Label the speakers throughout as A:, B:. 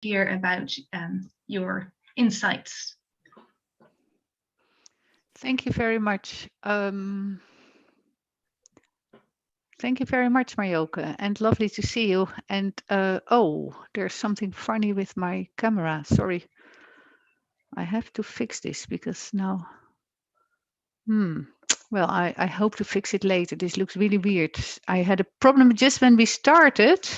A: hear about your insights.
B: Thank you very much. Thank you very much, Marjoke, and lovely to see you. And oh, there's something funny with my camera. Sorry, I have to fix this because now. Well, I hope to fix it later. This looks really weird. I had a problem just when we started.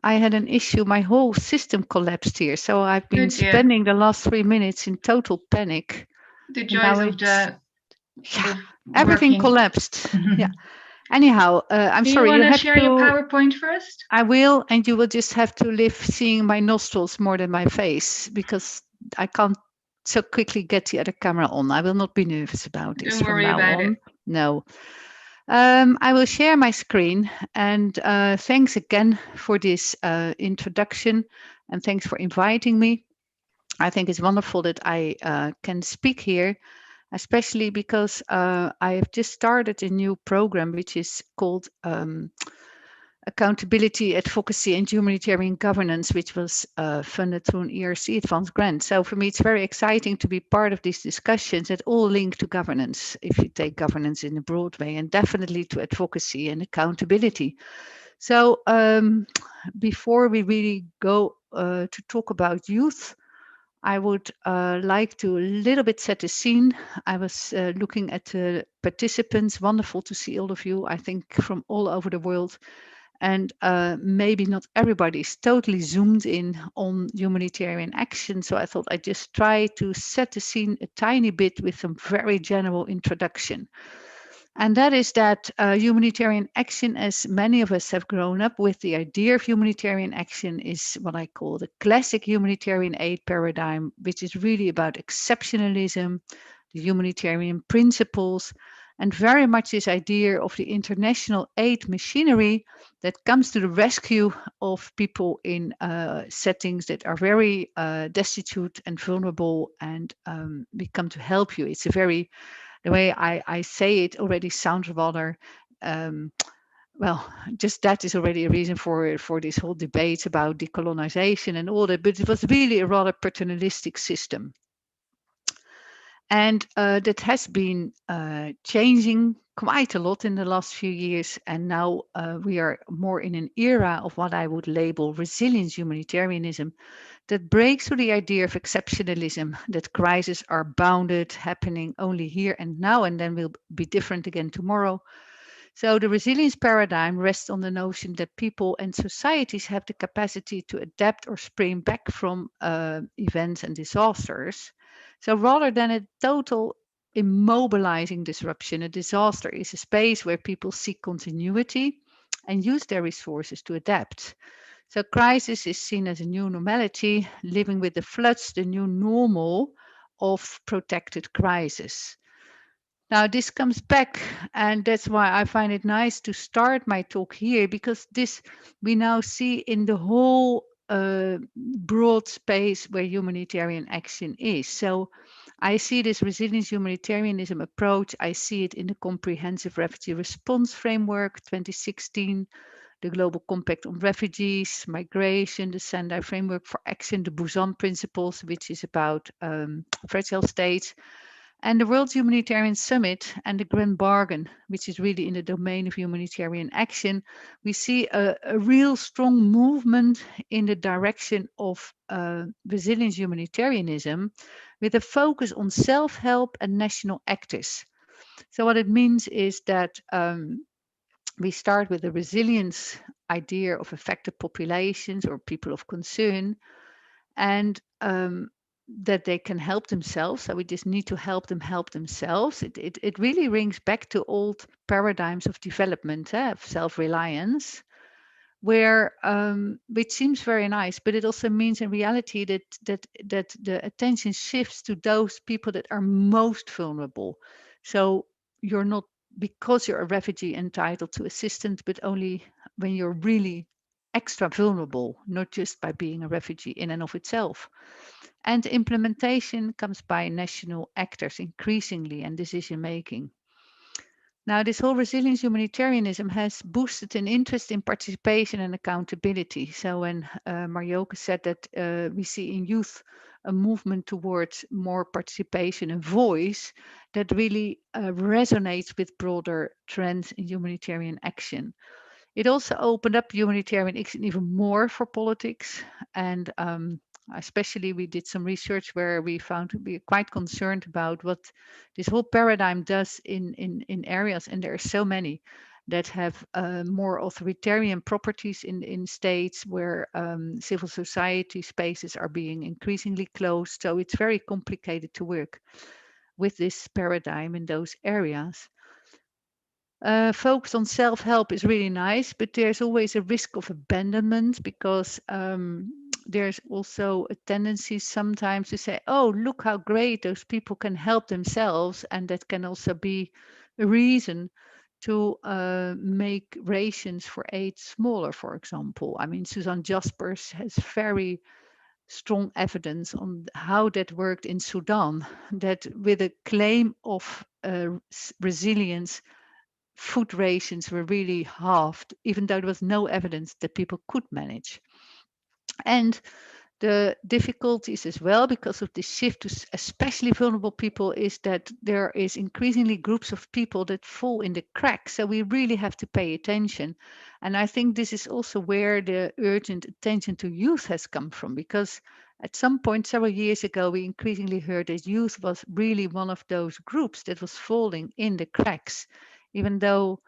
B: I had an issue. My whole system collapsed here. So I've been
A: Good dear.
B: spending the last 3 minutes in total panic.
A: The
B: And now
A: joys of
B: it's,
A: the
B: yeah, everything
A: working.
B: collapsed. Yeah. Anyhow, I'm
A: Do you
B: sorry.
A: want
B: You
A: to
B: have
A: share your
B: to,
A: PowerPoint first?
B: I will, and you will just have to live seeing my nostrils more than my face because I can't so quickly get the other camera on. I will not be nervous about this
A: Don't
B: from
A: worry
B: now
A: about it.
B: on. No. I will share my screen and thanks again for this introduction and thanks for inviting me. I think it's wonderful that I can speak here, especially because I have just started a new program which is called Accountability, Advocacy and Humanitarian Governance, which was funded through an ERC advanced grant. So for me, it's very exciting to be part of these discussions that all link to governance, if you take governance in a broad way, and definitely to advocacy and accountability. So before we really go to talk about youth, I would like to a little bit set the scene. I was looking at the participants. Wonderful to see all of you, I think, from all over the world. And maybe not everybody is totally zoomed in on humanitarian action. So I thought I'd just try to set the scene a tiny bit with some very general introduction. And that is that humanitarian action, as many of us have grown up with, the idea of humanitarian action is what I call the classic humanitarian aid paradigm, which is really about exceptionalism, the humanitarian principles, and very much this idea of the international aid machinery that comes to the rescue of people in settings that are very destitute and vulnerable, and we come to help you. It's a very the way I say it already sounds rather um, well, just that is already a reason for this whole debate about decolonization and all that. But it was really a rather paternalistic system, and that has been changing quite a lot in the last few years. And now we are more in an era of what I would label resilience humanitarianism, that breaks through the idea of exceptionalism, that crises are bounded, happening only here and now, and then will be different again tomorrow. So the resilience paradigm rests on the notion that people and societies have the capacity to adapt or spring back from events and disasters. So rather than a total immobilizing disruption, a disaster is a space where people seek continuity and use their resources to adapt. So crisis is seen as a new normality, living with the floods, the new normal of protected crisis. Now, this comes back, and that's why I find it nice to start my talk here, because this we now see in the whole broad space where humanitarian action is. So I see this resilience humanitarianism approach. I see it in the Comprehensive Refugee Response Framework 2016, the Global Compact on Refugees, Migration, the Sendai Framework for Action, the Busan Principles, which is about fragile states, and the World Humanitarian Summit and the Grand Bargain, which is really in the domain of humanitarian action. We see a real strong movement in the direction of resilience humanitarianism with a focus on self-help and national actors. So what it means is that we start with the resilience idea of affected populations or people of concern, and that they can help themselves. So we just need to help themselves. It really rings back to old paradigms of development, of self-reliance, where which seems very nice, but it also means in reality that the attention shifts to those people that are most vulnerable. So you're not, because you're a refugee, entitled to assistance, but only when you're really extra vulnerable, not just by being a refugee in and of itself. And implementation comes by national actors increasingly and decision making. Now, this whole resilience humanitarianism has boosted an interest in participation and accountability. So, when Marjoke said that we see in youth a movement towards more participation and voice, that really resonates with broader trends in humanitarian action. It also opened up humanitarian action even more for politics. And especially, we did some research where we found we are quite concerned about what this whole paradigm does in areas. And there are so many that have more authoritarian properties in states where civil society spaces are being increasingly closed. So it's very complicated to work with this paradigm in those areas. Focus on self-help is really nice, but there's always a risk of abandonment because there's also a tendency sometimes to say, oh, look how great those people can help themselves. And that can also be a reason to make rations for aid smaller, for example. I mean, Suzanne Jaspers has very strong evidence on how that worked in Sudan, that with a claim of resilience, food rations were really halved, even though there was no evidence that people could manage. And the difficulties as well, because of the shift to especially vulnerable people, is that there is increasingly groups of people that fall in the cracks. So we really have to pay attention. And I think this is also where the urgent attention to youth has come from, because at some point several years ago, we increasingly heard that youth was really one of those groups that was falling in the cracks, even though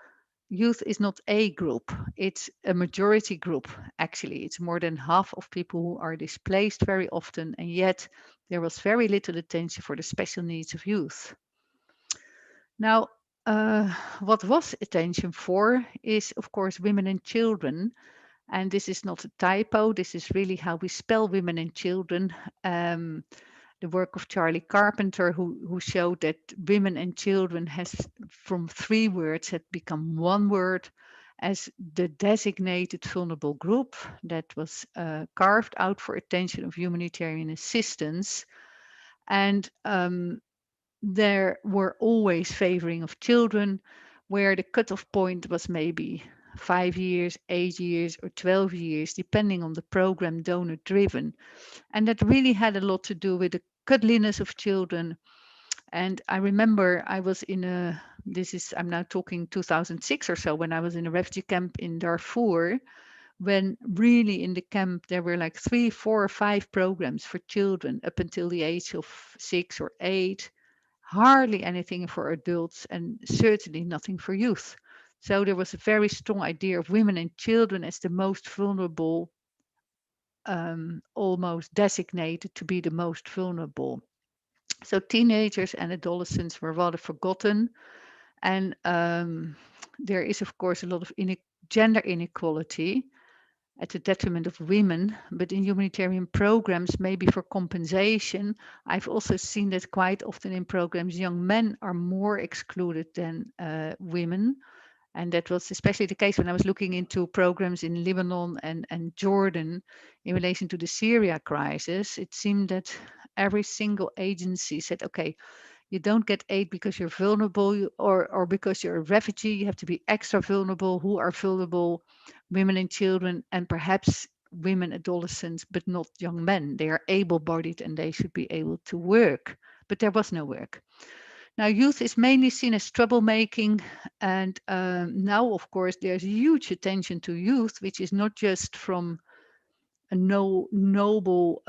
B: youth is not a group, it's a majority group. Actually, it's more than half of people who are displaced very often, and yet there was very little attention for the special needs of youth. Now, what was attention for is, of course, women and children. And this is not a typo, this is really how we spell women and children. The work of Charlie Carpenter, who showed that women and children has from 3 words had become 1 word as the designated vulnerable group that was carved out for attention of humanitarian assistance. And there were always favoring of children, where the cutoff point was maybe 5 years, 8 years, or 12 years, depending on the program, donor driven. And that really had a lot to do with the cuddliness of children. And I remember I was in I'm now talking 2006 or so, when I was in a refugee camp in Darfur, when really in the camp there were like 3, 4, or 5 programs for children up until the age of 6 or 8, hardly anything for adults, and certainly nothing for youth. So there was a very strong idea of women and children as the most vulnerable, almost designated to be the most vulnerable. So teenagers and adolescents were rather forgotten. And there is, of course, a lot of gender inequality at the detriment of women. But in humanitarian programs, maybe for compensation, I've also seen that quite often in programs, young men are more excluded than women. And that was especially the case when I was looking into programs in Lebanon and Jordan in relation to the Syria crisis. It seemed that every single agency said, okay, you don't get aid because you're vulnerable, or because you're a refugee. You have to be extra vulnerable. Who are vulnerable? Women and children, and perhaps women adolescents, but not young men. They are able-bodied and they should be able to work. But there was no work. Now, youth is mainly seen as troublemaking. And now, of course, there's huge attention to youth, which is not just from a noble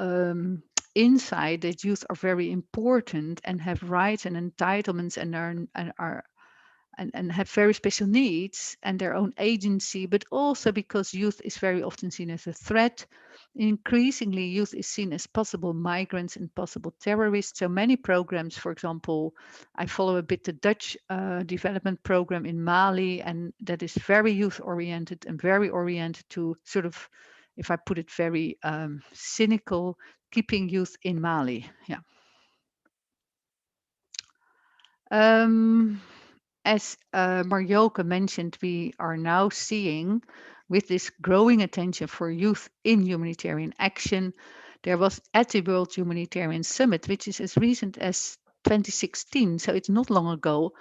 B: insight that youth are very important and have rights and entitlements and have very special needs and their own agency, but also because youth is very often seen as a threat. Increasingly, youth is seen as possible migrants and possible terrorists. So many programs, for example, I follow a bit the Dutch development program in Mali, and that is very youth oriented and very oriented to sort of, if I put it very cynical, keeping youth in Mali. Yeah. As Marjoke mentioned, we are now seeing, with this growing attention for youth in humanitarian action, there was at the World Humanitarian Summit, which is as recent as 2016, so it's not long ago,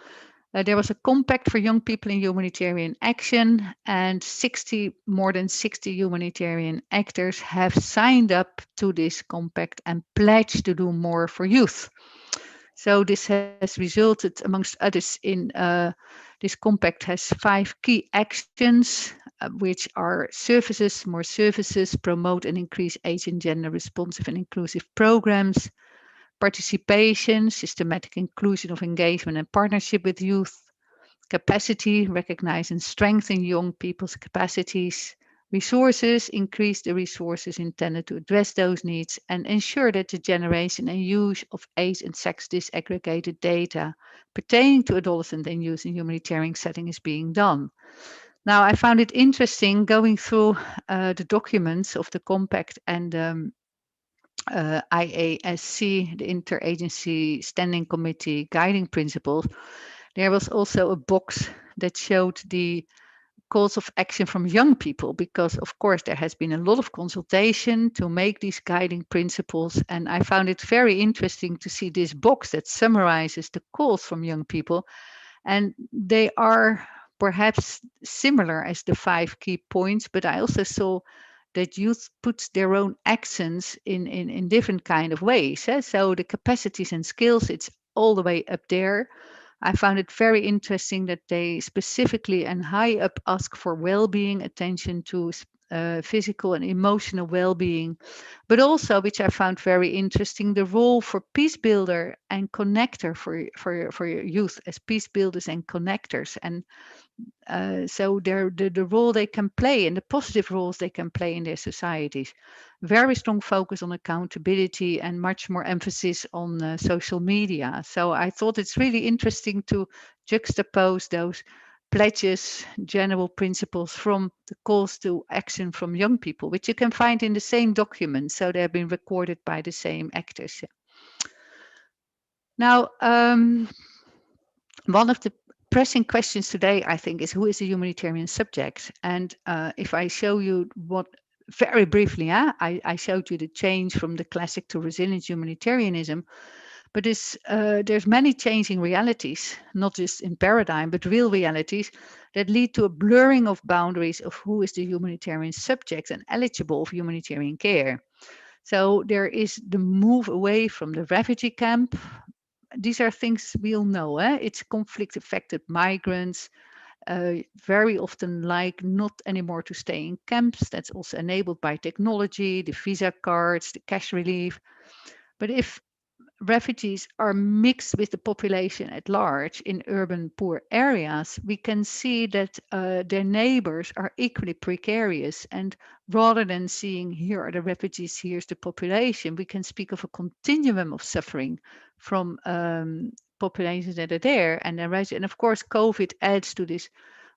B: There was a compact for young people in humanitarian action, and more than 60 humanitarian actors have signed up to this compact and pledged to do more for youth. So this has resulted, amongst others, in this compact has 5 key actions, which are services, more services, promote and increase age and gender responsive and inclusive programs, participation, systematic inclusion of engagement and partnership with youth, capacity, recognize and strengthen young people's capacities, resources, increase the resources intended to address those needs, and ensure that the generation and use of age and sex disaggregated data pertaining to adolescent and youth in humanitarian setting is being done. Now, I found it interesting going through the documents of the compact and IASC, the Interagency Standing Committee Guiding Principles. There was also a box that showed the calls of action from young people, because of course there has been a lot of consultation to make these guiding principles, and I found it very interesting to see this box that summarizes the calls from young people, and they are perhaps similar as the 5 key points, but I also saw that youth puts their own accents in different kind of ways. So the capacities and skills, it's all the way up there. I found it very interesting that they specifically and high up ask for well-being, attention to physical and emotional well-being, but also, which I found very interesting, the role for peace builder and connector for youth as peace builders and connectors. And so the role they can play and the positive roles they can play in their societies. Very strong focus on accountability and much more emphasis on social media. So I thought it's really interesting to juxtapose those pledges, general principles from the calls to action from young people, which you can find in the same document. So they've been recorded by the same actors. Now, one of the pressing questions today, I think, is who is a humanitarian subject? And if I show you what, very briefly, I showed you the change from the classic to resilient humanitarianism, but there's many changing realities, not just in paradigm, but real realities that lead to a blurring of boundaries of who is the humanitarian subject and eligible of humanitarian care. So there is the move away from the refugee camp. These are things we all know. It's conflict affected migrants, very often like not anymore to stay in camps. That's also enabled by technology, the visa cards, the cash relief. But if refugees are mixed with the population at large in urban poor areas, we can see that their neighbors are equally precarious. And rather than seeing here are the refugees, here's the population, we can speak of a continuum of suffering from populations that are there. And of course, COVID adds to this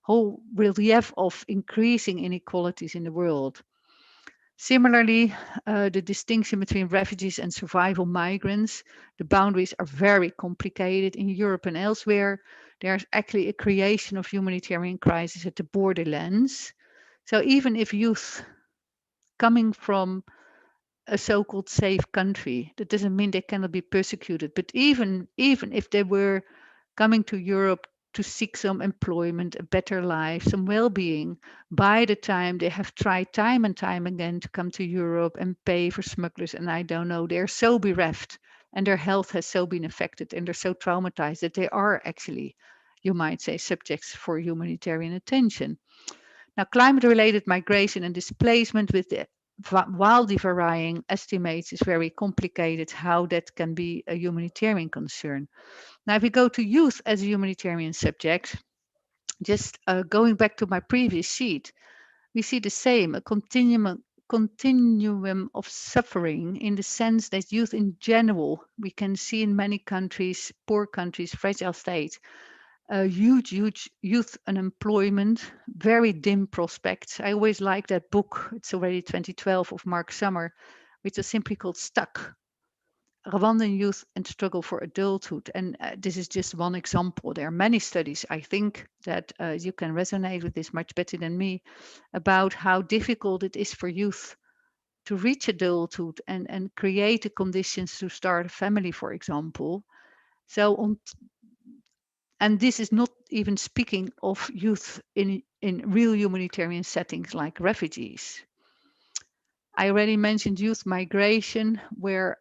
B: whole relief of increasing inequalities in the world. Similarly, the distinction between refugees and survival migrants, the boundaries are very complicated in Europe and elsewhere. There's actually a creation of humanitarian crisis at the borderlands. So even if youth coming from a so-called safe country, that doesn't mean they cannot be persecuted. But even if they were coming to Europe to seek some employment, a better life, some well-being, by the time they have tried time and time again to come to Europe and pay for smugglers, and I don't know, they're so bereft and their health has so been affected and they're so traumatized that they are actually, you might say, subjects for humanitarian attention. Now, climate-related migration and displacement with the wildly varying estimates is very complicated how that can be a humanitarian concern. Now, if we go to youth as a humanitarian subject, just going back to my previous sheet, we see the same, a continuum of suffering in the sense that youth in general, we can see in many countries, poor countries, fragile states, huge youth unemployment, very dim prospects. I always like that book, it's already 2012, of Mark Summer, which is simply called Stuck, Rwandan Youth and Struggle for Adulthood. And this is just one example. There are many studies, I think, that you can resonate with this much better than me, about how difficult it is for youth to reach adulthood and create the conditions to start a family, for example. So And this is not even speaking of youth in real humanitarian settings like refugees. I already mentioned youth migration, where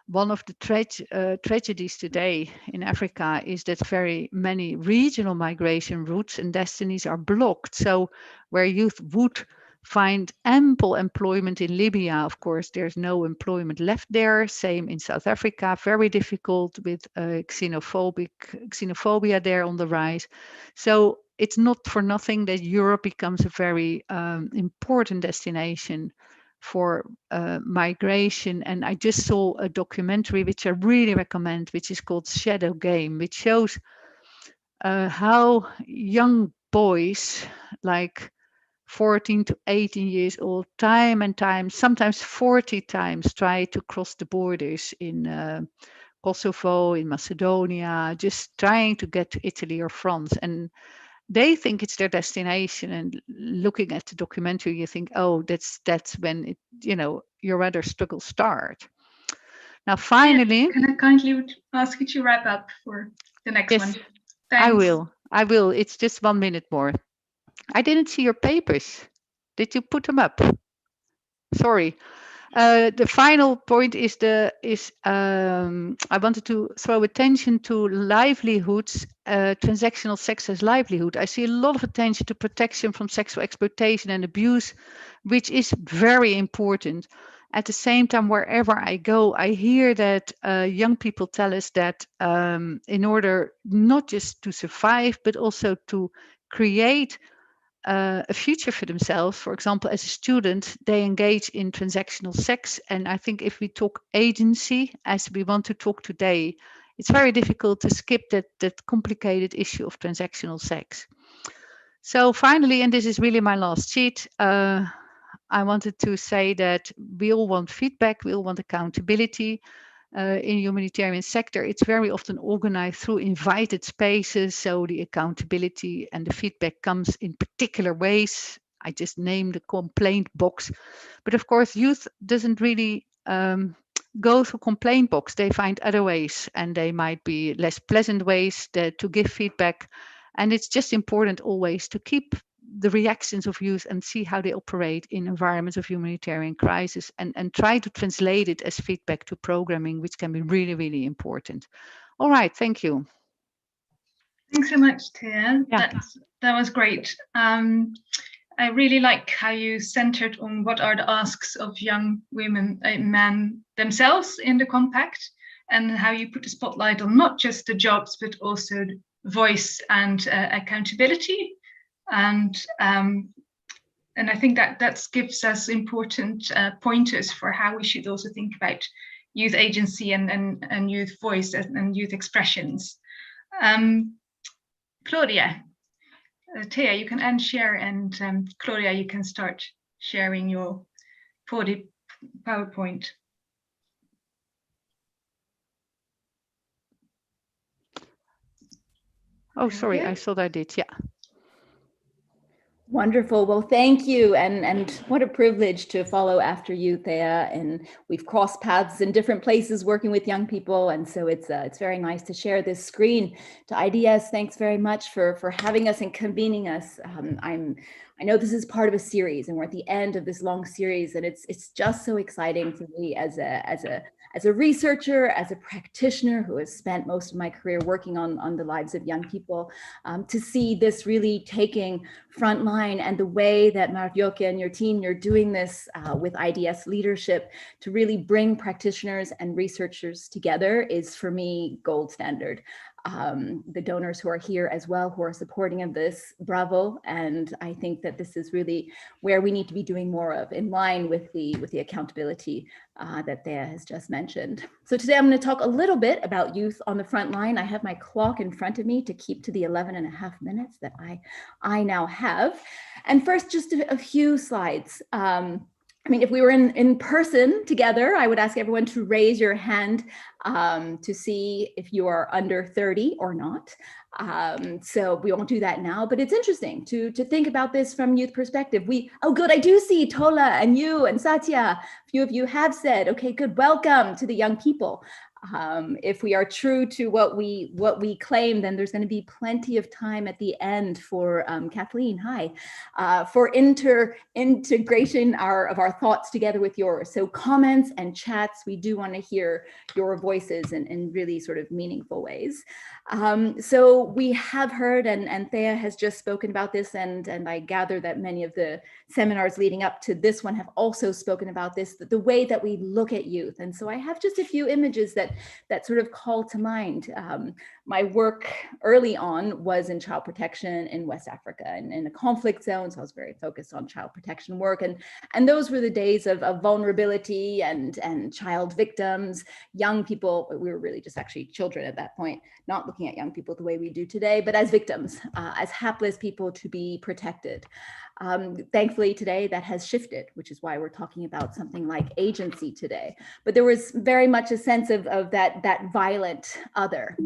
B: one of the tragedies today in Africa is that very many regional migration routes and destinies are blocked. So where youth would find ample employment in Libya, of course, there's no employment left there. Same in South Africa, very difficult with xenophobia there on the rise. So it's not for nothing that Europe becomes a very important destination for migration. And I just saw a documentary which I really recommend, which is called Shadow Game, which shows how young boys like 14 to 18 years old, time and time, sometimes 40 times, try to cross the borders in Kosovo, in Macedonia, just trying to get to Italy or France. And they think it's their destination, and looking at the documentary you think, oh, that's when it, your rather struggles start. Now finally,
A: can I kindly ask you to wrap up for the next
B: yes,
A: one?
B: Thanks.
A: Thanks.
B: I will, it's just 1 minute more. I didn't see your papers. Did you put them up? Sorry. The final point is I wanted to throw attention to livelihoods, transactional sex as livelihood. I see a lot of attention to protection from sexual exploitation and abuse, which is very important. At the same time, wherever I go, I hear that young people tell us that in order not just to survive, but also to create a future for themselves. For example, as a student, they engage in transactional sex. And I think if we talk agency, as we want to talk today, it's very difficult to skip that complicated issue of transactional sex. So finally, and this is really my last sheet, I wanted to say that we all want feedback, we all want accountability. In humanitarian sector, it's very often organized through invited spaces. So the accountability and the feedback comes in particular ways. I just named the complaint box. But of course, youth doesn't really go through complaint box. They find other ways, and they might be less pleasant ways to give feedback. And it's just important always to keep the reactions of youth and see how they operate in environments of humanitarian crisis, and try to translate it as feedback to programming, which can be really, really important. All right, thank you.
A: Thanks so much, Thea.
B: Yeah.
A: That was great. I really like how you centered on what are the asks of young women and men themselves in the compact, and how you put the spotlight on not just the jobs, but also voice and accountability. And I think that gives us important pointers for how we should also think about youth agency and youth voice and youth expressions. Claudia, Thea, you can end share, and Claudia, you can start sharing your PowerPoint.
B: Oh, sorry, I thought I did, yeah.
C: Wonderful. Well, thank you. And what a privilege to follow after you, Thea. And we've crossed paths in different places working with young people. And so it's very nice to share this screen. To IDS, thanks very much for having us and convening us. I know this is part of a series, and we're at the end of this long series, and it's just so exciting for me as a researcher, as a practitioner who has spent most of my career working on the lives of young people, to see this really taking frontline, and the way that Marjoke and your team, you're doing this with IDS leadership to really bring practitioners and researchers together is, for me, gold standard. The donors who are here as well, who are supporting of this, bravo. And I think that this is really where we need to be doing more of, in line with the accountability that Thea has just mentioned. So today I'm going to talk a little bit about youth on the front line. I have my clock in front of me to keep to the 11.5 minutes that I now have. And first, just a few slides. I mean, if we were in person together, I would ask everyone to raise your hand to see if you are under 30 or not. So we won't do that now, but it's interesting to think about this from youth perspective. Oh, good, I do see Tola and you and Satya. A few of you have said, okay, good, welcome to the young people. If we are true to what we claim, then there's going to be plenty of time at the end for Kathleen, hi, for integration of our thoughts together with yours. So comments and chats, we do want to hear your voices in really sort of meaningful ways. So we have heard, and Thea has just spoken about this, and I gather that many of the seminars leading up to this one have also spoken about this, the way that we look at youth. And so I have just a few images that sort of call to mind. My work early on was in child protection in West Africa and in a conflict zone. So I was very focused on child protection work. And those were the days of vulnerability and child victims, young people. We were really just actually children at that point, not looking at young people the way we do today, but as victims, as hapless people to be protected. Thankfully today that has shifted, which is why we're talking about something like agency today. But there was very much a sense of that violent other.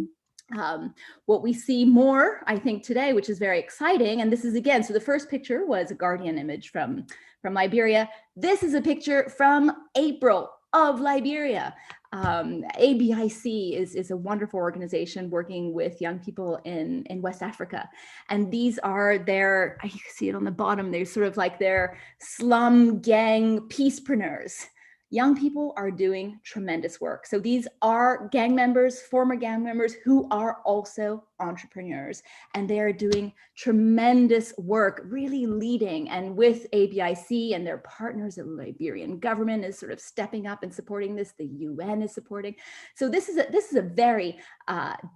C: What we see more, I think, today, which is very exciting, and this is again, so the first picture was a Guardian image from Liberia. This is a picture from April of Liberia. ABIC is a wonderful organization working with young people in West Africa. And these are their, I see it on the bottom, they're sort of like their slum gang peacepreneurs. Young people are doing tremendous work. So these are gang members, former gang members, who are also entrepreneurs, and they are doing tremendous work, really leading. And with ABIC and their partners, the Liberian government is sort of stepping up and supporting this. The UN is supporting. So this is a very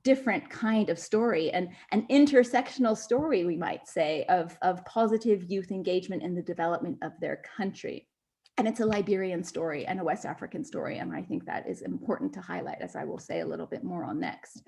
C: different kind of story, and an intersectional story, we might say, of positive youth engagement in the development of their country. And it's a Liberian story and a West African story. And I think that is important to highlight, as I will say a little bit more on next.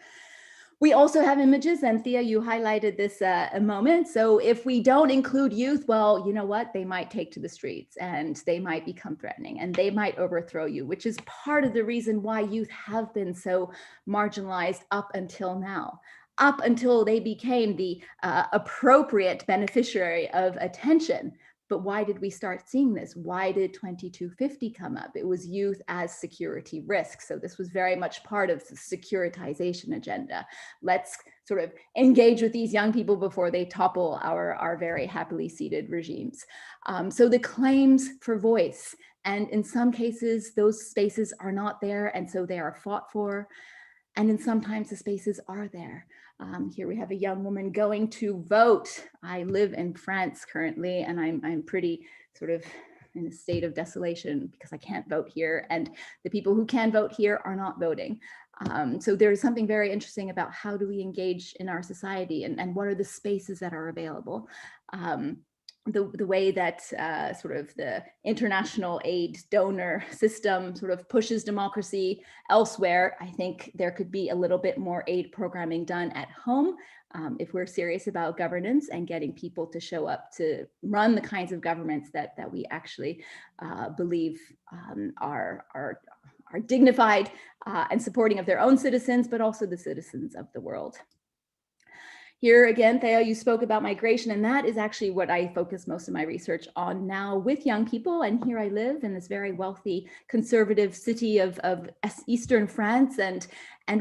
C: We also have images, and Thea, you highlighted this a moment. So if we don't include youth, well, you know what? They might take to the streets and they might become threatening and they might overthrow you, which is part of the reason why youth have been so marginalized up until now. Up until they became the appropriate beneficiary of attention. But why did we start seeing this? Why did 2250 come up? It was youth as security risk. So this was very much part of the securitization agenda. Let's sort of engage with these young people before they topple our very happily seated regimes. So the claims for voice, and in some cases, those spaces are not there, and so they are fought for. And then sometimes the spaces are there. Here we have a young woman going to vote. I live in France currently, and I'm pretty sort of in a state of desolation because I can't vote here, and the people who can vote here are not voting. So there's something very interesting about how do we engage in our society, and what are the spaces that are available. The way that sort of the international aid donor system sort of pushes democracy elsewhere, I think there could be a little bit more aid programming done at home if we're serious about governance and getting people to show up to run the kinds of governments that we actually believe are dignified and supporting of their own citizens, but also the citizens of the world. Here again, Theo, you spoke about migration, and that is actually what I focus most of my research on now with young people. And here I live in this very wealthy conservative city of Eastern France, and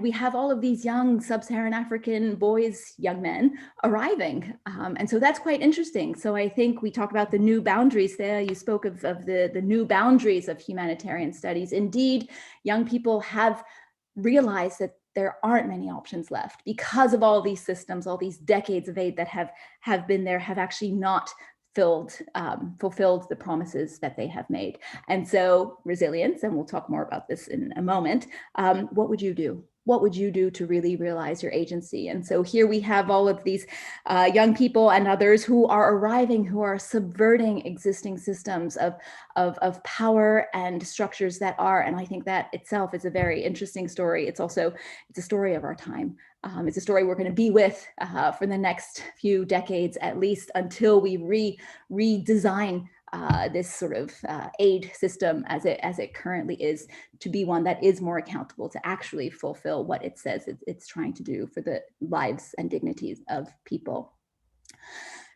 C: we have all of these young sub-Saharan African boys, young men arriving. And so that's quite interesting. So I think we talk about the new boundaries there. You spoke of the new boundaries of humanitarian studies. Indeed, young people have realized that there aren't many options left because of all these systems, all these decades of aid that have been there, have actually not fulfilled the promises that they have made. And so resilience, and we'll talk more about this in a moment, what would you do? What would you do to really realize your agency? And so here we have all of these young people and others who are arriving, who are subverting existing systems of power and structures that are, and I think that itself is a very interesting story. It's a story of our time. It's a story we're going to be with for the next few decades, at least until we redesign this sort of aid system as it currently is, to be one that is more accountable, to actually fulfill what it says it's trying to do for the lives and dignities of people.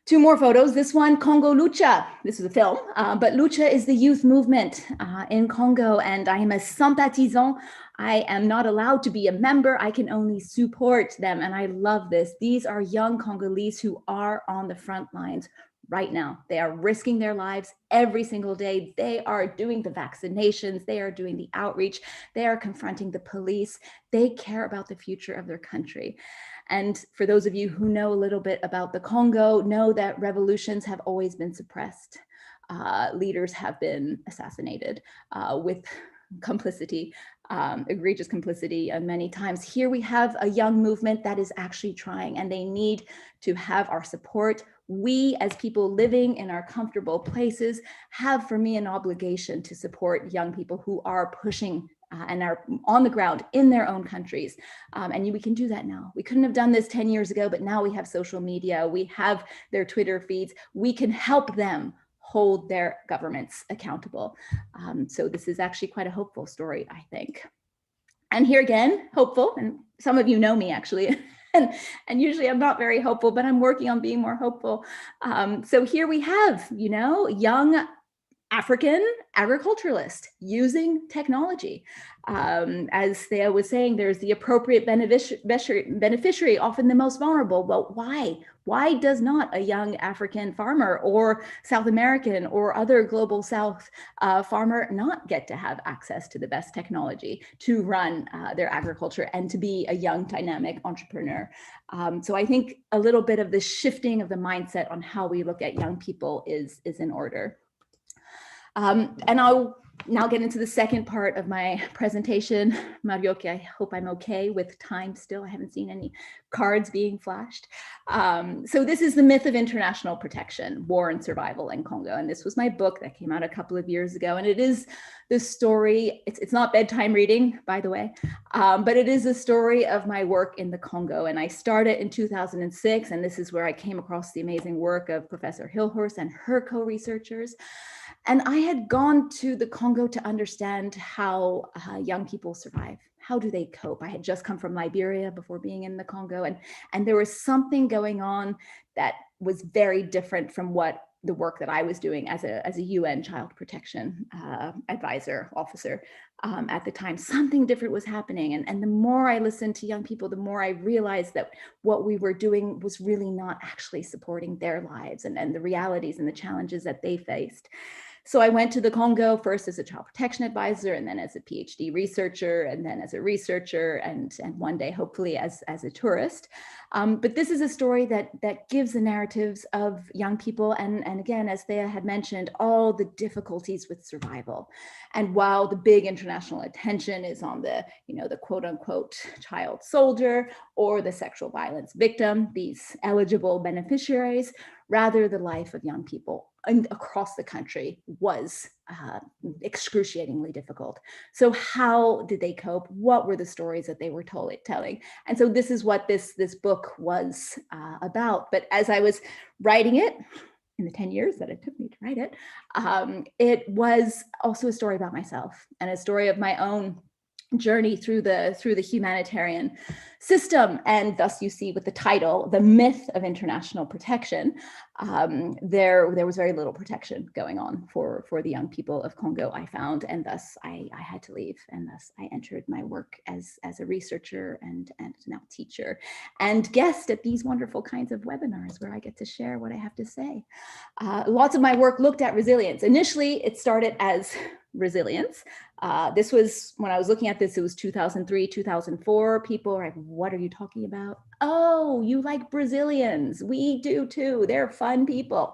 C: Two more photos. This one, Congo Lucha. This is a film, but Lucha is the youth movement in Congo, and I am a sympathisant. I am not allowed to be a member. I can only support them, and I love this. These are young Congolese who are on the front lines right now. They are risking their lives every single day. They are doing the vaccinations. They are doing the outreach. They are confronting the police. They care about the future of their country. And for those of you who know a little bit about the Congo, know that revolutions have always been suppressed. Leaders have been assassinated with complicity, egregious complicity many times. Here we have a young movement that is actually trying, and they need to have our support. We, as people living in our comfortable places, have, for me, an obligation to support young people who are pushing and are on the ground in their own countries. And we can do that now. We couldn't have done this 10 years ago, but now we have social media, we have their Twitter feeds. We can help them hold their governments accountable. So this is actually quite a hopeful story, I think. And here again, hopeful, and some of you know me actually, and usually I'm not very hopeful, but I'm working on being more hopeful. So here we have, young African agriculturalist using technology. As Thea was saying, there's the appropriate beneficiary, often the most vulnerable. But why? Why does not a young African farmer or South American or other global South farmer not get to have access to the best technology to run their agriculture and to be a young dynamic entrepreneur? So I think a little bit of the shifting of the mindset on how we look at young people is in order. And I'll now get into the second part of my presentation. Marioki, I hope I'm okay with time still. I haven't seen any cards being flashed. So this is The Myth of International Protection, War and Survival in Congo. And this was my book that came out a couple of years ago. And it is the story, it's not bedtime reading, by the way, but it is a story of my work in the Congo. And I started in 2006, and this is where I came across the amazing work of Professor Hilhorst and her co-researchers. And I had gone to the Congo to understand how young people survive. How do they cope? I had just come from Liberia before being in the Congo, and there was something going on that was very different from what the work that I was doing as a UN child protection advisor officer at the time. Something different was happening. And the more I listened to young people, the more I realized that what we were doing was really not actually supporting their lives and the realities and the challenges that they faced. So I went to the Congo first as a child protection advisor, and then as a PhD researcher, and then as a researcher, and one day, hopefully, as a tourist. But this is a story that gives the narratives of young people, and again, as Thea had mentioned, all the difficulties with survival. And while the big international attention is on the quote unquote child soldier or the sexual violence victim, these eligible beneficiaries, rather the life of young people across the country was excruciatingly difficult. So how did they cope? What were the stories that they were telling? And so this is what this book was about. But as I was writing it, in the 10 years that it took me to write it, it was also a story about myself and a story of my own journey through the humanitarian system. And thus you see with the title, The Myth of International Protection, there was very little protection going on for the young people of Congo, I found, and thus I had to leave, and thus I entered my work as a researcher and now teacher and guest at these wonderful kinds of webinars where I get to share what I have to say. Lots of my work looked at resilience. Initially, it started as resilience. This was, when I was looking at this, it was 2003, 2004. People were like, what are you talking about? Oh, you like Brazilians. We do too. They're fun people.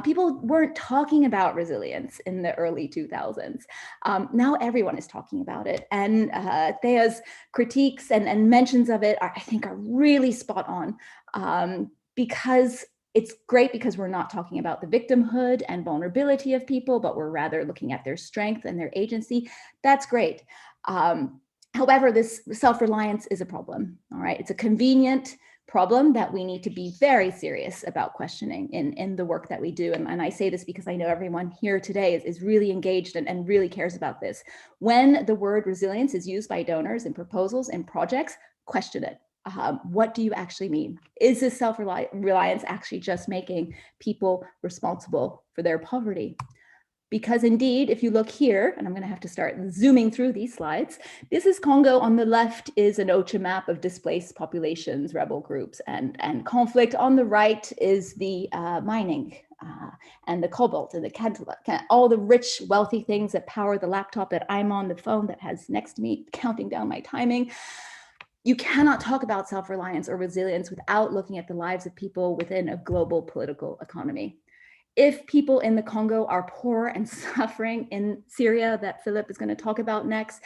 C: People weren't talking about resilience in the early 2000s. Now everyone is talking about it. And Thea's critiques and mentions of it, I think, are really spot on, because it's great because we're not talking about the victimhood and vulnerability of people, but we're rather looking at their strength and their agency. That's great. However, this self-reliance is a problem, all right? It's a convenient problem that we need to be very serious about questioning in the work that we do. And I say this because I know everyone here today is really engaged and really cares about this. When the word resilience is used by donors in proposals and projects, question it. What do you actually mean? Is this self-reliance actually just making people responsible for their poverty? Because indeed, if you look here, and I'm going to have to start zooming through these slides, this is Congo. On the left is an OCHA map of displaced populations, rebel groups, and conflict. On the right is the mining and the cobalt and the tantalum, all the rich, wealthy things that power the laptop that I'm on, the phone that has next to me, counting down my timing. You cannot talk about self-reliance or resilience without looking at the lives of people within a global political economy. If people in the Congo are poor and suffering in Syria, that Philip is going to talk about next,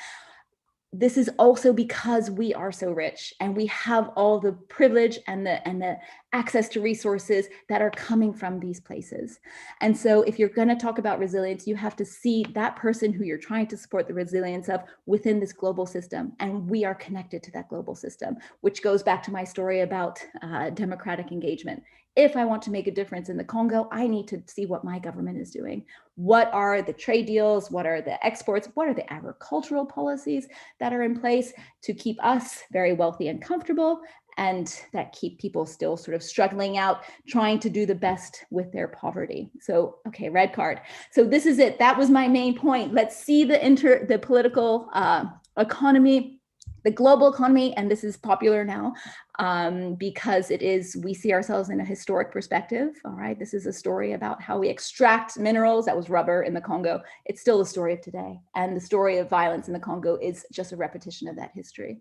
C: this is also because we are so rich and we have all the privilege and the access to resources that are coming from these places. And so if you're going to talk about resilience, you have to see that person who you're trying to support the resilience of within this global system. And we are connected to that global system, which goes back to my story about democratic engagement. If I want to make a difference in the Congo, I need to see what my government is doing. What are the trade deals? What are the exports? What are the agricultural policies that are in place to keep us very wealthy and comfortable, and that keep people still sort of struggling out, trying to do the best with their poverty? So, okay, red card. So this is it. That was my main point. Let's see the political economy, the global economy, and this is popular now because we see ourselves in a historic perspective. All right, this is a story about how we extract minerals. That was rubber in the Congo. It's still the story of today, and the story of violence in the Congo is just a repetition of that history.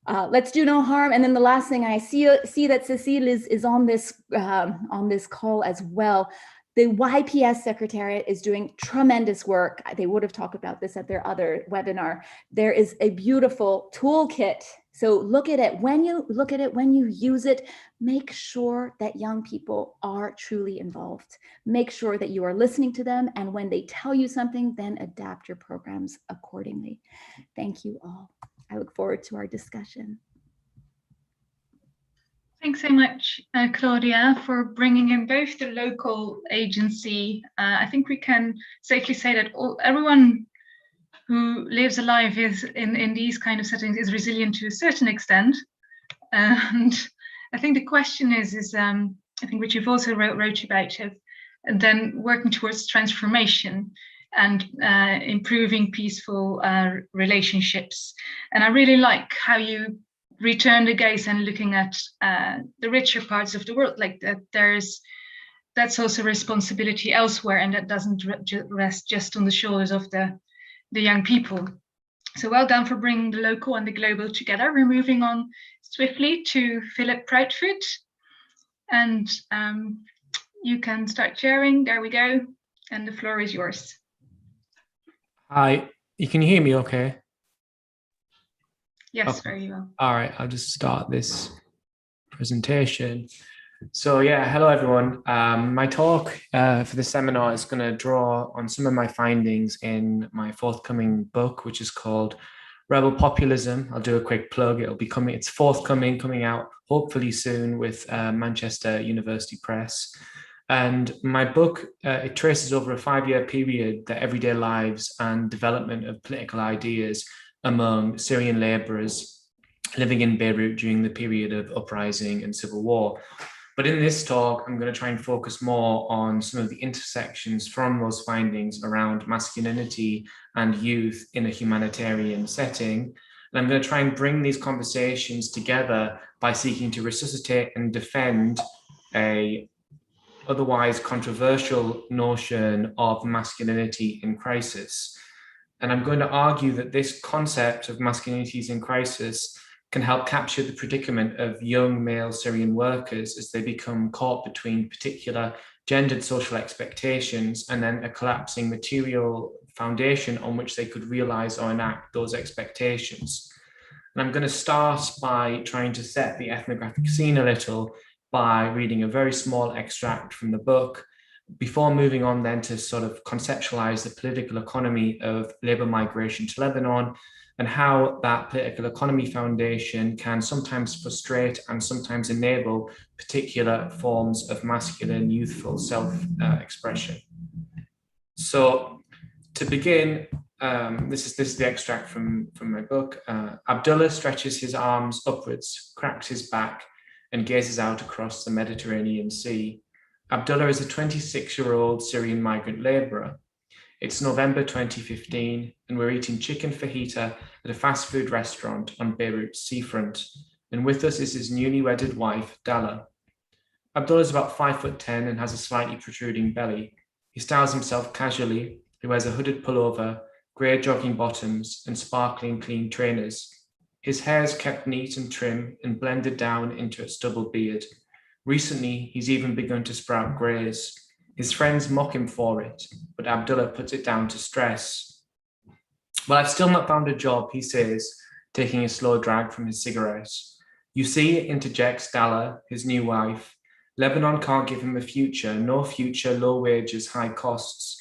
C: Let's do no harm. And then the last thing, I see that Cecile is on this call as well. The YPS Secretariat is doing tremendous work. They would have talked about this at their other webinar. There is a beautiful toolkit. So look at it. When you look at it, when you use it, make sure that young people are truly involved. Make sure that you are listening to them. And when they tell you something, then adapt your programs accordingly. Thank you all. I look forward to our discussion.
A: Thanks so much, Claudia, for bringing in both the local agency. I think we can safely say that everyone who lives a life in these kind of settings is resilient to a certain extent. And I think the question is I think which you've also wrote about, and then working towards transformation and improving peaceful relationships. And I really like how you return the gaze and looking at the richer parts of the world, like that that's also responsibility elsewhere, and that doesn't rest just on the shoulders of the young people. So well done for bringing the local and the global together. We're moving on swiftly to Philip Prattfruit, and you can start sharing. There we go, and the floor is yours.
D: Hi, you can hear me okay?
A: Yes,
D: Okay.
A: very well.
D: All right, I'll just start this presentation. So yeah, hello everyone. My talk for the seminar is going to draw on some of my findings in my forthcoming book, which is called Rebel Populism. I'll do a quick plug. It's forthcoming, coming out hopefully soon with Manchester University Press. And my book, it traces over a 5-year period the everyday lives and development of political ideas among Syrian laborers living in Beirut during the period of uprising and civil war. But in this talk, I'm going to try and focus more on some of the intersections from those findings around masculinity and youth in a humanitarian setting. And I'm going to try and bring these conversations together by seeking to resuscitate and defend a otherwise controversial notion of masculinity in crisis. And I'm going to argue that this concept of masculinities in crisis can help capture the predicament of young male Syrian workers as they become caught between particular gendered social expectations and then a collapsing material foundation on which they could realize or enact those expectations. And I'm going to start by trying to set the ethnographic scene a little by reading a very small extract from the book, before moving on then to sort of conceptualize the political economy of labor migration to Lebanon and how that political economy foundation can sometimes frustrate and sometimes enable particular forms of masculine youthful self-expression. So to begin, this is the extract from my book. Abdullah stretches his arms upwards, cracks his back, and gazes out across the Mediterranean Sea. Abdullah is a 26-year-old Syrian migrant laborer. It's November 2015, and we're eating chicken fajita at a fast food restaurant on Beirut's seafront. And with us is his newly wedded wife, Dalla. Abdullah is about 5'10" and has a slightly protruding belly. He styles himself casually. He wears a hooded pullover, grey jogging bottoms, and sparkling clean trainers. His hair is kept neat and trim and blended down into a stubble beard. Recently, he's even begun to sprout greys. His friends mock him for it, but Abdullah puts it down to stress. Well, I've still not found a job, he says, taking a slow drag from his cigarette. You see, interjects Dalla, his new wife, Lebanon can't give him a future, no future, low wages, high costs.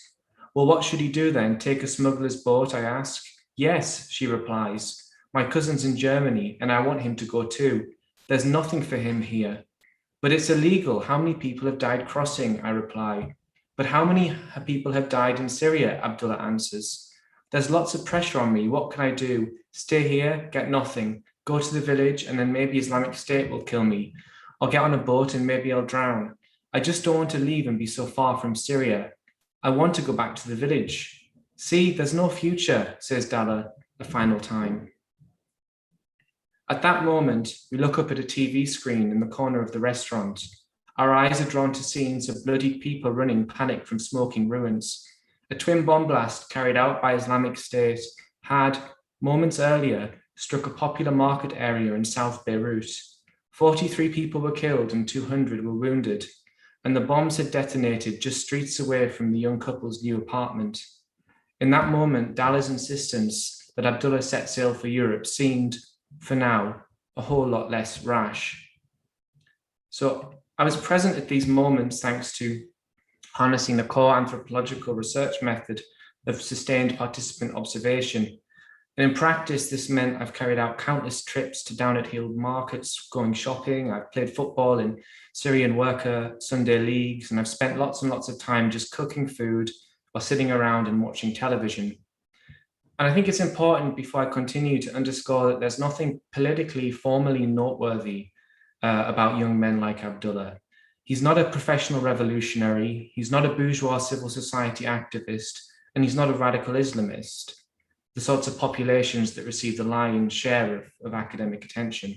D: Well, what should he do then? Take a smuggler's boat, I ask. Yes, she replies. My cousin's in Germany, and I want him to go too. There's nothing for him here. But it's illegal. How many people have died crossing? I reply. But how many people have died in Syria? Abdullah answers. There's lots of pressure on me. What can I do? Stay here, get nothing. Go to the village, and then maybe Islamic State will kill me. Or get on a boat and maybe I'll drown. I just don't want to leave and be so far from Syria. I want to go back to the village. See, there's no future, says Dalla the final time. At that moment, we look up at a TV screen in the corner of the restaurant. Our eyes are drawn to scenes of bloodied people running panicked from smoking ruins. A twin bomb blast carried out by Islamic State had, moments earlier, struck a popular market area in South Beirut. 43 people were killed and 200 were wounded, and the bombs had detonated just streets away from the young couple's new apartment. In that moment, Dalla's insistence that Abdullah set sail for Europe seemed, for now, a whole lot less rash. So I was present at these moments thanks to harnessing the core anthropological research method of sustained participant observation. And in practice, this meant I've carried out countless trips to down-at-heel markets, going shopping. I've played football in Syrian worker Sunday leagues, and I've spent lots and lots of time just cooking food or sitting around and watching television. And I think it's important, before I continue, to underscore that there's nothing politically formally noteworthy about young men like Abdullah. He's not a professional revolutionary, he's not a bourgeois civil society activist, and he's not a radical Islamist, the sorts of populations that receive the lion's share of academic attention.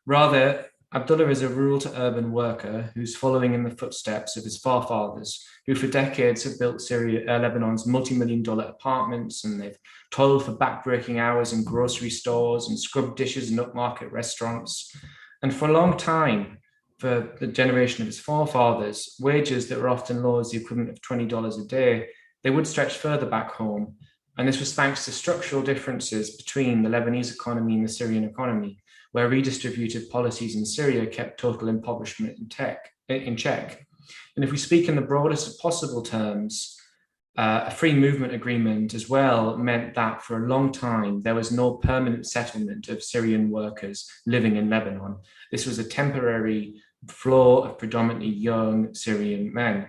D: Rather, Abdullah is a rural to urban worker who's following in the footsteps of his forefathers, who for decades have built Lebanon's multi-million-dollar apartments, and they've toiled for backbreaking hours in grocery stores and scrubbed dishes in upmarket restaurants. And for a long time, for the generation of his forefathers, wages that were often low as the equivalent of $20 a day, they would stretch further back home. And this was thanks to structural differences between the Lebanese economy and the Syrian economy, where redistributive policies in Syria kept total impoverishment in check. And if we speak in the broadest of possible terms, a free movement agreement as well meant that for a long time, there was no permanent settlement of Syrian workers living in Lebanon. This was a temporary flow of predominantly young Syrian men.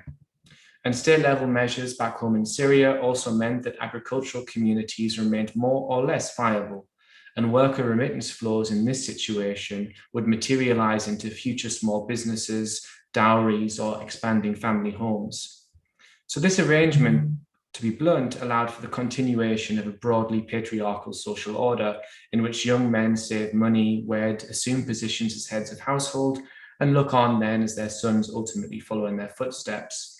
D: And state-level measures back home in Syria also meant that agricultural communities remained more or less viable, and worker remittance flows in this situation would materialize into future small businesses, dowries, or expanding family homes. So this arrangement, to be blunt, allowed for the continuation of a broadly patriarchal social order in which young men save money, wed, assume positions as heads of household, and look on then as their sons ultimately follow in their footsteps.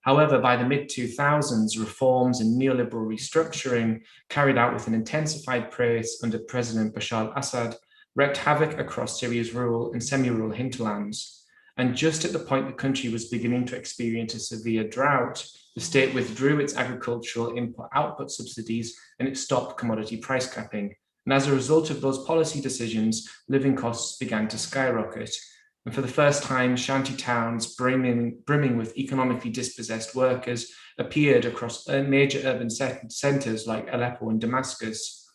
D: However, by the mid-2000s, reforms and neoliberal restructuring carried out with an intensified pace under President Bashar al-Assad wreaked havoc across Syria's rural and semi-rural hinterlands. And just at the point the country was beginning to experience a severe drought, the state withdrew its agricultural input-output subsidies and it stopped commodity price capping. And as a result of those policy decisions, living costs began to skyrocket. And for the first time, shanty towns brimming with economically dispossessed workers appeared across major urban centers like Aleppo and Damascus.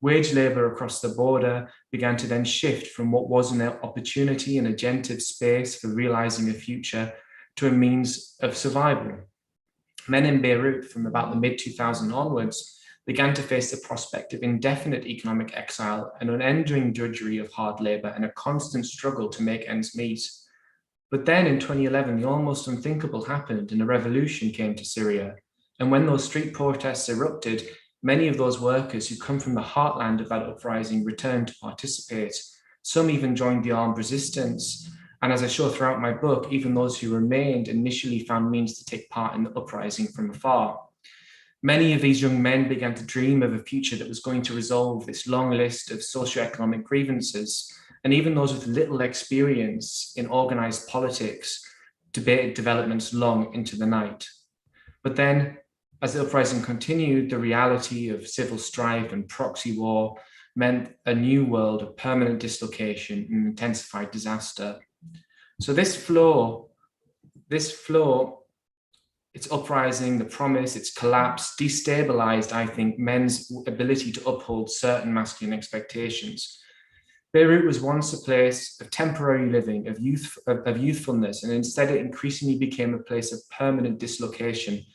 D: Wage labor across the border began to then shift from what was an opportunity and agentive space for realizing a future to a means of survival. Men in Beirut from about the mid-2000s onwards began to face the prospect of indefinite economic exile, an unending drudgery of hard labor, and a constant struggle to make ends meet. But then in 2011, the almost unthinkable happened and a revolution came to Syria. And when those street protests erupted, many of those workers who come from the heartland of that uprising returned to participate. Some even joined the armed resistance. And as I show throughout my book, even those who remained initially found means to take part in the uprising from afar. Many of these young men began to dream of a future that was going to resolve this long list of socioeconomic grievances. And even those with little experience in organized politics debated developments long into the night. But then, as the uprising continued, the reality of civil strife and proxy war meant a new world of permanent dislocation and intensified disaster. So this flow, its uprising, the promise, its collapse, destabilized, I think, men's ability to uphold certain masculine expectations. Beirut was once a place of temporary living, of youthfulness, and instead it increasingly became a place of permanent dislocation.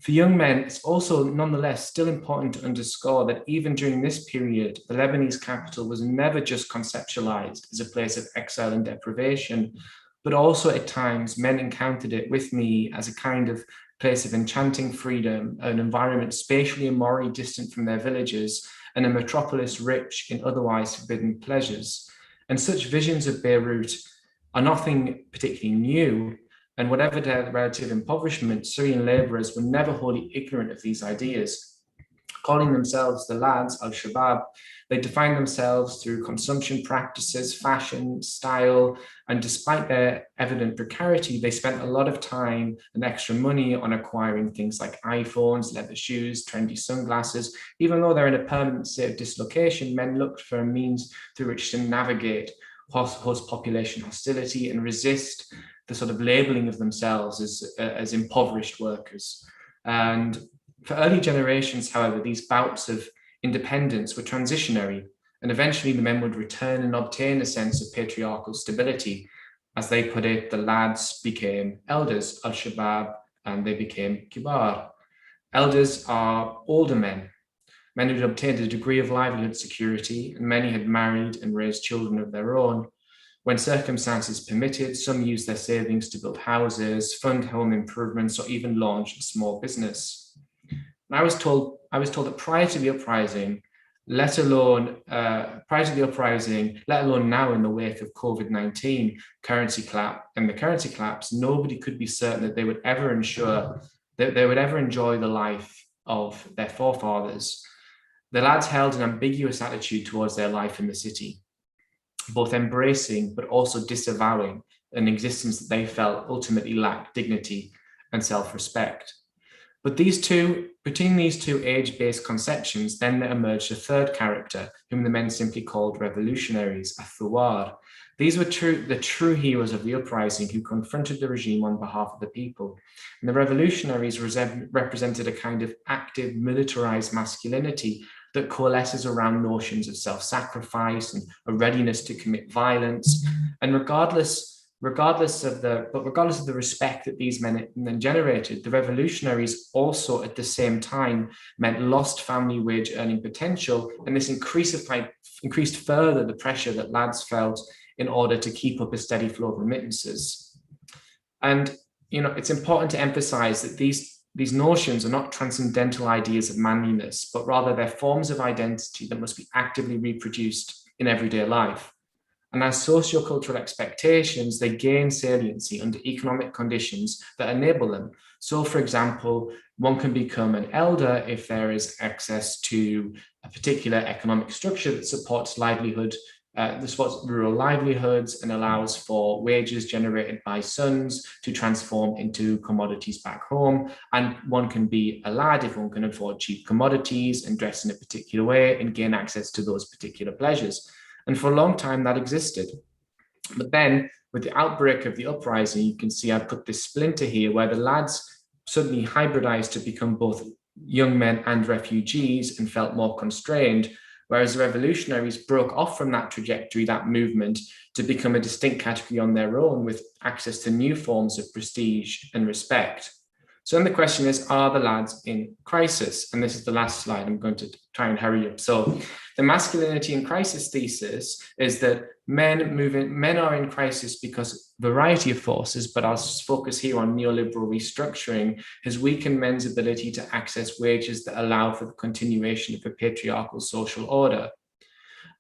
D: For young men, it's also nonetheless still important to underscore that even during this period, the Lebanese capital was never just conceptualized as a place of exile and deprivation, but also at times men encountered it with me as a kind of place of enchanting freedom, an environment spatially and morally distant from their villages, and a metropolis rich in otherwise forbidden pleasures. And such visions of Beirut are nothing particularly new, and whatever their relative impoverishment, Syrian laborers were never wholly ignorant of these ideas. Calling themselves the lads, al-Shabab, they defined themselves through consumption practices, fashion, style, and despite their evident precarity, they spent a lot of time and extra money on acquiring things like iPhones, leather shoes, trendy sunglasses. Even though they're in a permanent state of dislocation, men looked for a means through which to navigate host population hostility and resist the sort of labeling of themselves as impoverished workers. And for early generations, however, these bouts of independence were transitionary, and eventually the men would return and obtain a sense of patriarchal stability. As they put it, the lads became elders, al-Shabab, and they became kibar. Elders are older men who had obtained a degree of livelihood security, and many had married and raised children of their own. When circumstances permitted, some used their savings to build houses, fund home improvements, or even launch a small business. And I was told that prior to the uprising, let alone now in the wake of COVID-19 currency collapse, nobody could be certain that they would ever enjoy the life of their forefathers. The lads held an ambiguous attitude towards their life in the city, both embracing but also disavowing an existence that they felt ultimately lacked dignity and self-respect. But between these two age-based conceptions, then there emerged a third character, whom the men simply called revolutionaries, Athawar. These were the true heroes of the uprising who confronted the regime on behalf of the people. And the revolutionaries represented a kind of active, militarized masculinity that coalesces around notions of self-sacrifice and a readiness to commit violence. And regardless of the respect that these men then generated, the revolutionaries also at the same time meant lost family wage earning potential, and this increased further the pressure that lads felt in order to keep up a steady flow of remittances. And it's important to emphasize that these notions are not transcendental ideas of manliness, but rather they're forms of identity that must be actively reproduced in everyday life. And as sociocultural expectations, they gain saliency under economic conditions that enable them. So, for example, one can become an elder if there is access to a particular economic structure that supports rural livelihoods and allows for wages generated by sons to transform into commodities back home. And one can be a lad if one can afford cheap commodities and dress in a particular way and gain access to those particular pleasures. And for a long time that existed. But then with the outbreak of the uprising, you can see I put this splinter here where the lads suddenly hybridized to become both young men and refugees and felt more constrained, whereas the revolutionaries broke off from that trajectory, that movement, to become a distinct category on their own with access to new forms of prestige and respect. So then the question is, are the lads in crisis? And this is the last slide. I'm going to try and hurry up. So the masculinity in crisis thesis is that men are in crisis because variety of forces, but I'll focus here on neoliberal restructuring, has weakened men's ability to access wages that allow for the continuation of a patriarchal social order.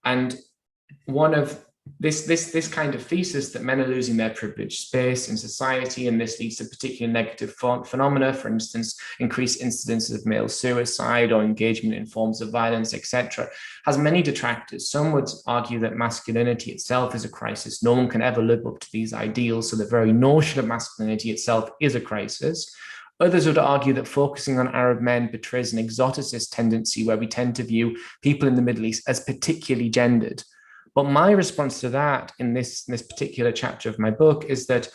D: And one of this kind of thesis that men are losing their privileged space in society, and this leads to particular negative phenomena, for instance, increased incidences of male suicide or engagement in forms of violence, etc., has many detractors. Some would argue that masculinity itself is a crisis. No one can ever live up to these ideals, so the very notion of masculinity itself is a crisis. Others would argue that focusing on Arab men betrays an exoticist tendency where we tend to view people in the Middle East as particularly gendered. But my response to that in this particular chapter of my book is that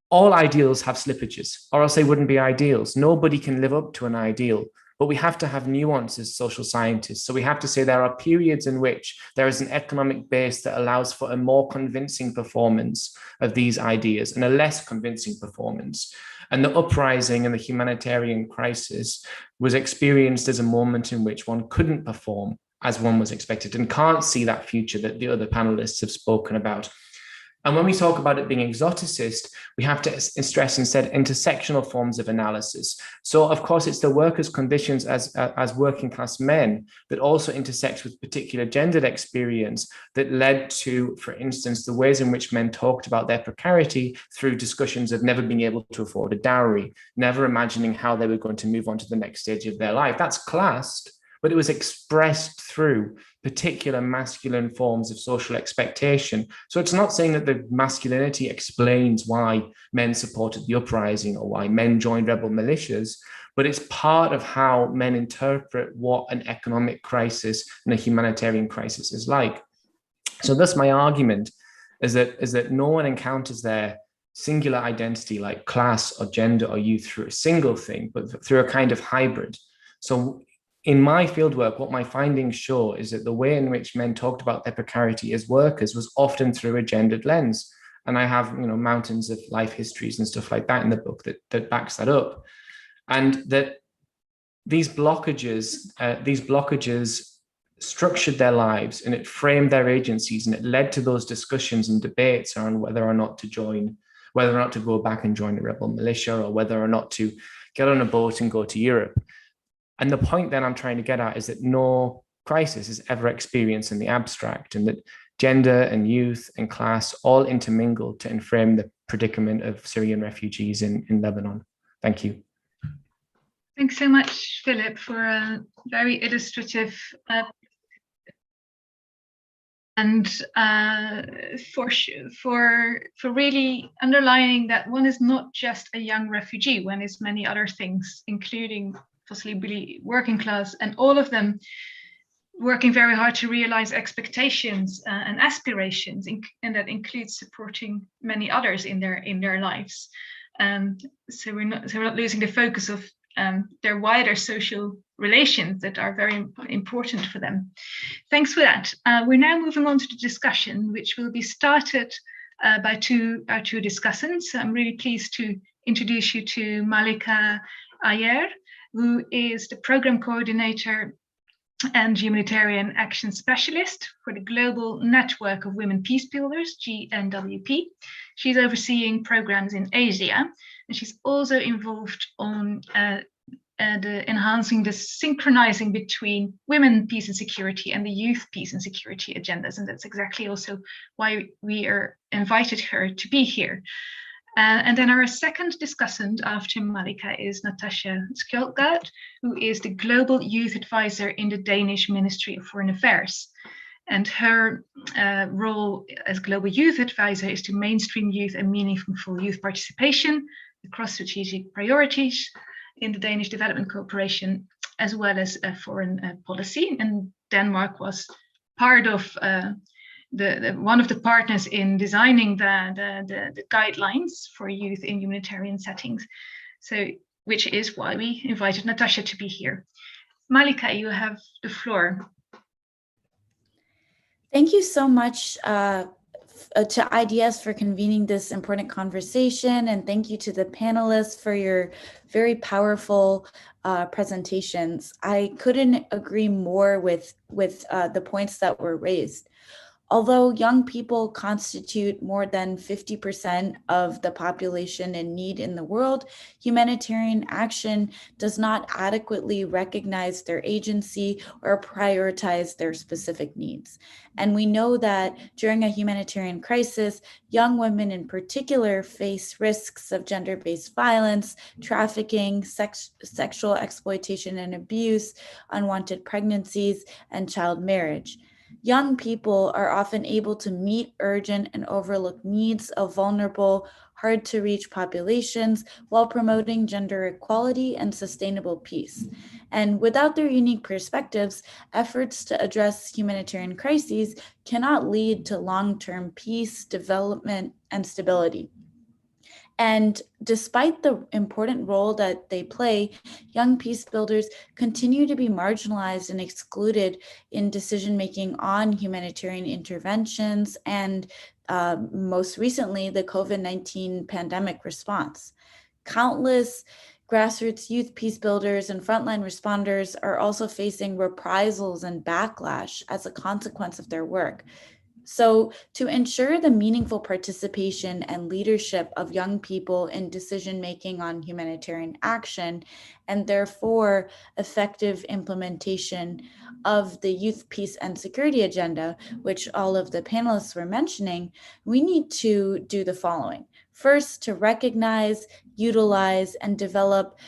D: all ideals have slippages, or else they wouldn't be ideals. Nobody can live up to an ideal, but we have to have nuance as social scientists. So we have to say there are periods in which there is an economic base that allows for a more convincing performance of these ideas and a less convincing performance. And the uprising and the humanitarian crisis was experienced as a moment in which one couldn't perform as one was expected and can't see that future that the other panelists have spoken about. And when we talk about it being exoticist, we have to stress instead intersectional forms of analysis. So of course, it's the workers' conditions as working class men that also intersects with particular gendered experience that led to, for instance, the ways in which men talked about their precarity through discussions of never being able to afford a dowry, never imagining how they were going to move on to the next stage of their life. That's classed, but it was expressed through particular masculine forms of social expectation. So it's not saying that the masculinity explains why men supported the uprising or why men joined rebel militias, but it's part of how men interpret what an economic crisis and a humanitarian crisis is like. So thus my argument is that no one encounters their singular identity like class or gender or youth through a single thing, but through a kind of hybrid. So in my fieldwork, what my findings show is that the way in which men talked about their precarity as workers was often through a gendered lens. And I have, mountains of life histories and stuff like that in the book that backs that up. And that these blockages structured their lives and it framed their agencies, and it led to those discussions and debates around whether or not to go back and join a rebel militia, or whether or not to get on a boat and go to Europe. And the point then I'm trying to get at is that no crisis is ever experienced in the abstract, and that gender and youth and class all intermingle to frame the predicament of Syrian refugees in Lebanon. Thank you.
A: Thanks so much, Philip, for a very illustrative and for really underlining that one is not just a young refugee, one is many other things, including possibly working class, and all of them working very hard to realize expectations and aspirations, and that includes supporting many others in their lives. So we're not losing the focus of their wider social relations that are very important for them. Thanks for that. We're now moving on to the discussion, which will be started by our two discussants. I'm really pleased to introduce you to Malika Ayer, who is the program coordinator and humanitarian action specialist for the Global Network of Women Peace Builders, GNWP. She's overseeing programs in Asia, and she's also involved on enhancing the synchronizing between women peace and security and the youth peace and security agendas. And that's exactly also why we invited her to be here. And then our second discussant after Malika is Natasha Skjoldgaard, who is the Global Youth Advisor in the Danish Ministry of Foreign Affairs. And her role as Global Youth Advisor is to mainstream youth and meaningful youth participation across strategic priorities in the Danish development cooperation, as well as foreign policy. And Denmark was part of one of the partners in designing the guidelines for youth in humanitarian settings. So, which is why we invited Natasha to be here. Malika, you have the floor.
E: Thank you so much, to IDS for convening this important conversation, and thank you to the panelists for your very powerful presentations. I couldn't agree more with the points that were raised. Although young people constitute more than 50% of the population in need in the world, humanitarian action does not adequately recognize their agency or prioritize their specific needs. And we know that during a humanitarian crisis, young women in particular face risks of gender-based violence, trafficking, sexual exploitation and abuse, unwanted pregnancies, and child marriage. Young people are often able to meet urgent and overlooked needs of vulnerable, hard-to-reach populations while promoting gender equality and sustainable peace. And without their unique perspectives, efforts to address humanitarian crises cannot lead to long-term peace, development, and stability. And despite the important role that they play, young peace builders continue to be marginalized and excluded in decision-making on humanitarian interventions and most recently, the COVID-19 pandemic response. Countless grassroots youth peace builders and frontline responders are also facing reprisals and backlash as a consequence of their work. So to ensure the meaningful participation and leadership of young people in decision-making on humanitarian action, and therefore effective implementation of the Youth, Peace, and Security Agenda, which all of the panelists were mentioning, we need to do the following. First, to recognize, utilize, and develop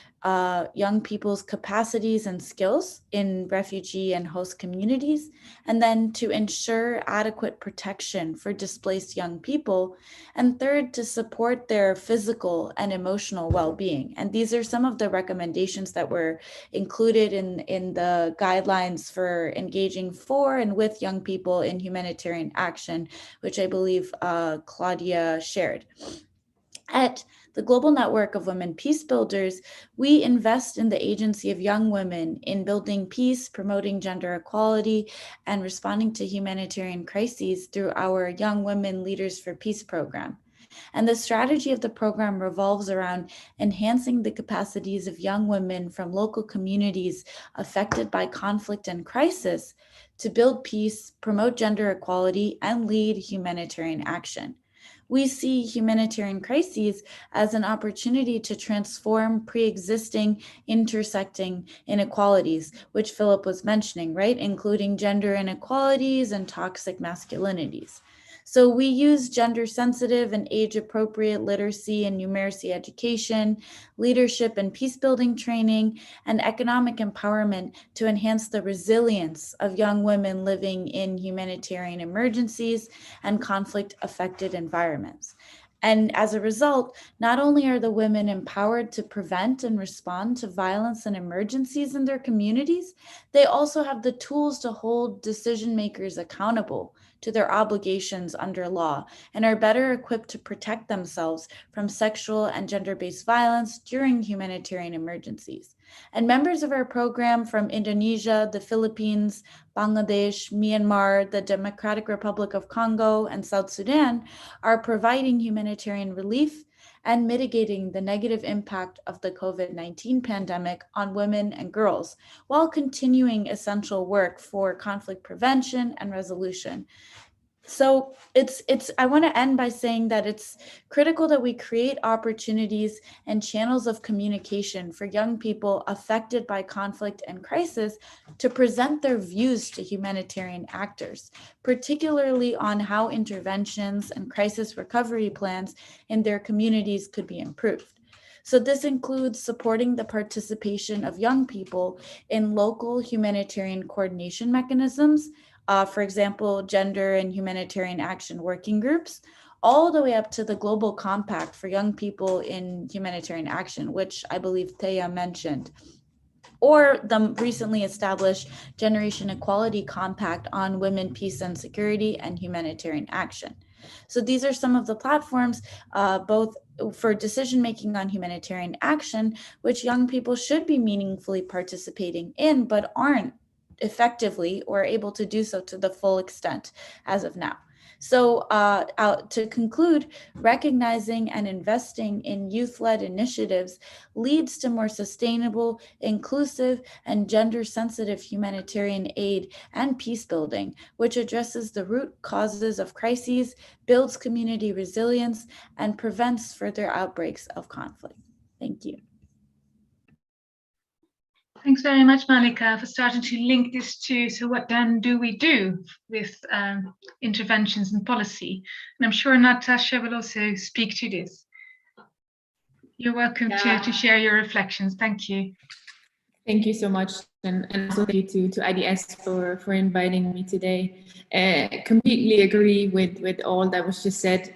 E: young people's capacities and skills in refugee and host communities, and then to ensure adequate protection for displaced young people, and third, to support their physical and emotional well-being. And these are some of the recommendations that were included in the guidelines for engaging for and with young people in humanitarian action, which I believe Claudia shared. At the Global Network of Women Peace Builders, we invest in the agency of young women in building peace, promoting gender equality, and responding to humanitarian crises through our Young Women Leaders for Peace program. And the strategy of the program revolves around enhancing the capacities of young women from local communities affected by conflict and crisis to build peace, promote gender equality, and lead humanitarian action. We see humanitarian crises as an opportunity to transform pre-existing intersecting inequalities, which Philip was mentioning, right? Including gender inequalities and toxic masculinities. So we use gender-sensitive and age-appropriate literacy and numeracy education, leadership and peace-building training, and economic empowerment to enhance the resilience of young women living in humanitarian emergencies and conflict-affected environments. And as a result, not only are the women empowered to prevent and respond to violence and emergencies in their communities, they also have the tools to hold decision makers accountable to their obligations under law and are better equipped to protect themselves from sexual and gender-based violence during humanitarian emergencies. And members of our program from Indonesia, the Philippines, Bangladesh, Myanmar, the Democratic Republic of Congo, and South Sudan are providing humanitarian relief and mitigating the negative impact of the COVID-19 pandemic on women and girls, while continuing essential work for conflict prevention and resolution. So I want to end by saying that it's critical that we create opportunities and channels of communication for young people affected by conflict and crisis to present their views to humanitarian actors, particularly on how interventions and crisis recovery plans in their communities could be improved. So this includes supporting the participation of young people in local humanitarian coordination mechanisms, for example, gender and humanitarian action working groups, all the way up to the Global Compact for Young People in Humanitarian Action, which I believe Thea mentioned, or the recently established Generation Equality Compact on Women, Peace and Security and Humanitarian Action. So these are some of the platforms, both for decision-making on humanitarian action, which young people should be meaningfully participating in, but aren't effectively or able to do so to the full extent as of now. So to conclude, recognizing and investing in youth-led initiatives leads to more sustainable, inclusive, and gender-sensitive humanitarian aid and peace building, which addresses the root causes of crises, builds community resilience, and prevents further outbreaks of conflict. Thank you.
A: Thanks very much, Malika, for starting to link this to, so what then do we do with interventions and policy? And I'm sure Natasha will also speak to this. You're welcome to share your reflections. Thank you.
F: Thank you so much. And also thank you to IDS for inviting me today. Completely agree with all that was just said,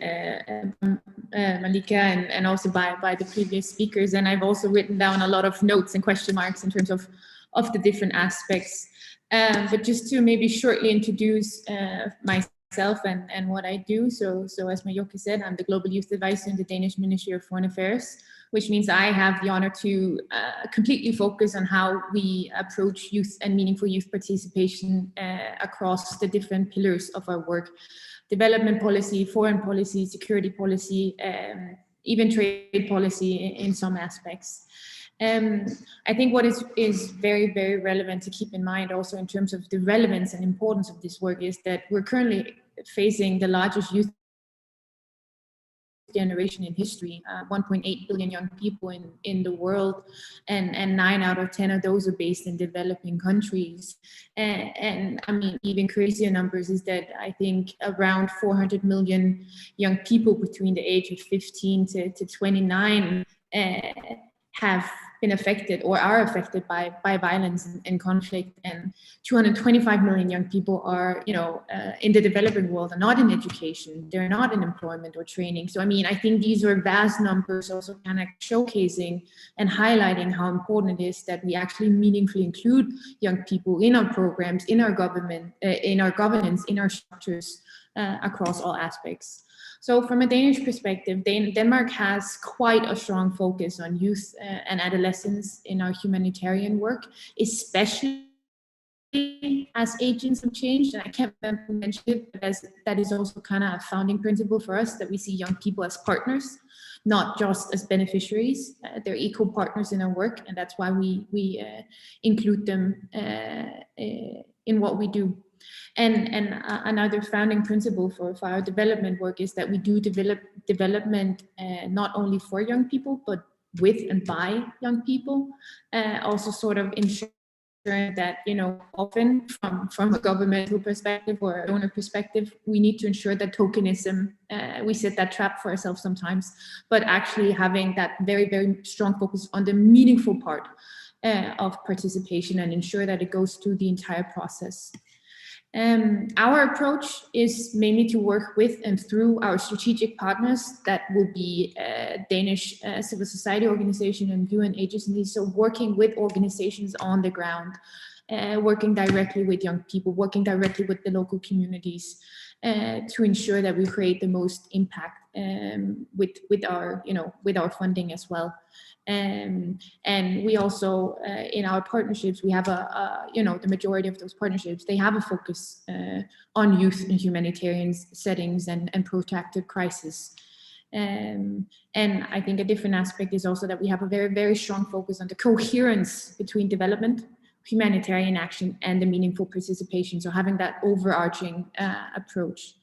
F: Malika, and also by the previous speakers. And I've also written down a lot of notes and question marks in terms of the different aspects. But just to maybe shortly introduce myself and what I do. So as Mayoke said, I'm the Global Youth Advisor in the Danish Ministry of Foreign Affairs, which means I have the honor to completely focus on how we approach youth and meaningful youth participation across the different pillars of our work: development policy, foreign policy, security policy, even trade policy in some aspects. I think what is very, very relevant to keep in mind also in terms of the relevance and importance of this work is that we're currently facing the largest youth generation in history, 1.8 billion young people in the world, and 9 out of 10 of those are based in developing countries. And I mean, even crazier numbers is that I think around 400 million young people between the age of 15 to 29 have been affected or are affected by violence and conflict, and 225 million young people are, in the developing world, are not in education, they're not in employment or training. So I mean, I think these are vast numbers, also kind of showcasing and highlighting how important it is that we actually meaningfully include young people in our programs, in our government, in our governance, in our structures, across all aspects. So from a Danish perspective, Denmark has quite a strong focus on youth and adolescents in our humanitarian work, especially as agents of change. And I can't mention it, but that is also kind of a founding principle for us, that we see young people as partners, not just as beneficiaries. They're equal partners in our work, and that's why we include them in what we do. And another founding principle for our development work is that we do development not only for young people, but with and by young people. Also sort of ensuring that, often from a governmental perspective or a donor perspective, we need to ensure that tokenism, we set that trap for ourselves sometimes, but actually having that very, very strong focus on the meaningful part of participation and ensure that it goes through the entire process. Our approach is mainly to work with and through our strategic partners, that will be Danish civil society organization and UN agencies. So working with organizations on the ground, working directly with young people, working directly with the local communities to ensure that we create the most impact with our funding as well. And we also, in our partnerships, we have the majority of those partnerships, they have a focus on youth and humanitarian settings and protracted crisis. And I think a different aspect is also that we have a very, very strong focus on the coherence between development, humanitarian action, and the meaningful participation. So having that overarching approach.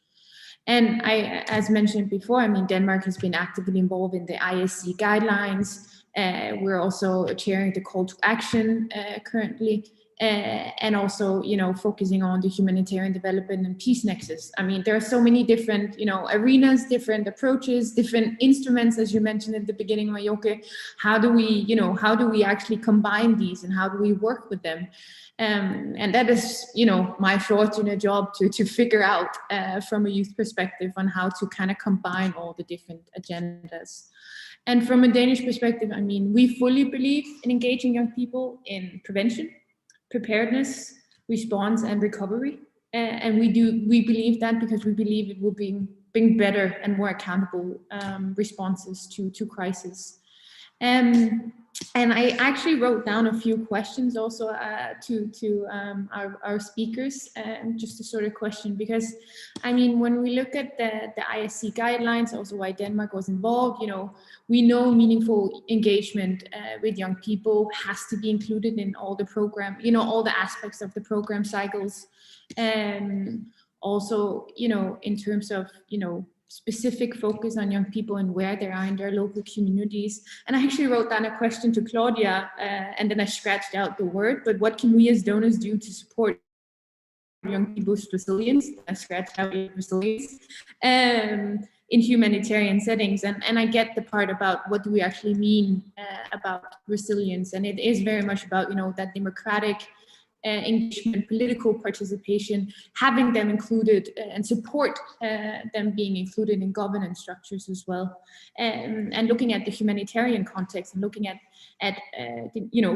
F: And as mentioned before, I mean, Denmark has been actively involved in the ISC guidelines. We're also chairing the call to action currently, and also, focusing on the humanitarian development and peace nexus. I mean, there are so many different, arenas, different approaches, different instruments, as you mentioned at the beginning, Mayoke. How do we actually combine these, and how do we work with them? And that is, my fortunate job to figure out from a youth perspective on how to kind of combine all the different agendas. And from a Danish perspective, I mean, we fully believe in engaging young people in prevention, preparedness, response, and recovery. And we believe that because we believe it will bring better and more accountable responses to crisis. and I actually wrote down a few questions also to our speakers, just to sort of question, because I mean, when we look at the ISC guidelines, also why Denmark was involved, we know meaningful engagement with young people has to be included in all the program, all the aspects of the program cycles. And also, in terms of, specific focus on young people and where they are in their local communities. And I actually wrote down a question to Claudia, and then I scratched out the word, but what can we as donors do to support young people's resilience? I scratched out resilience in humanitarian settings. And I get the part about what do we actually mean about resilience. And it is very much about, that democratic engagement, political participation, having them included and support them being included in governance structures as well, and looking at the humanitarian context and looking at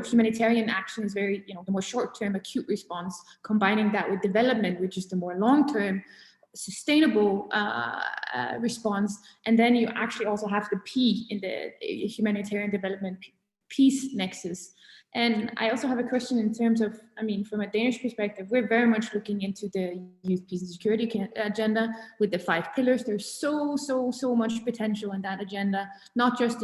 F: humanitarian action is very, the more short-term acute response, combining that with development, which is the more long-term sustainable response. And then you actually also have the P in the humanitarian development peace nexus. And I also have a question in terms of, from a Danish perspective, we're very much looking into the youth, peace and security agenda with the 5 pillars. There's so much potential in that agenda, not just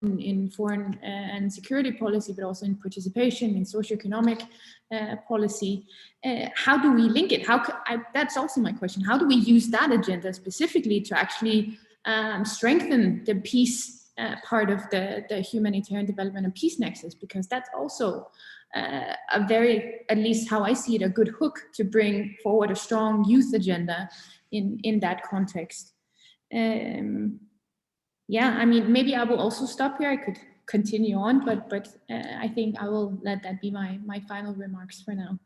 F: in foreign and security policy, but also in participation, in socioeconomic policy. How do we link it? That's also my question. How do we use that agenda specifically to actually strengthen the peace part of the humanitarian development and peace nexus, because that's also a very, at least how I see it, a good hook to bring forward a strong youth agenda in that context. Maybe I will also stop here. I could continue on, but I think I will let that be my final remarks for now.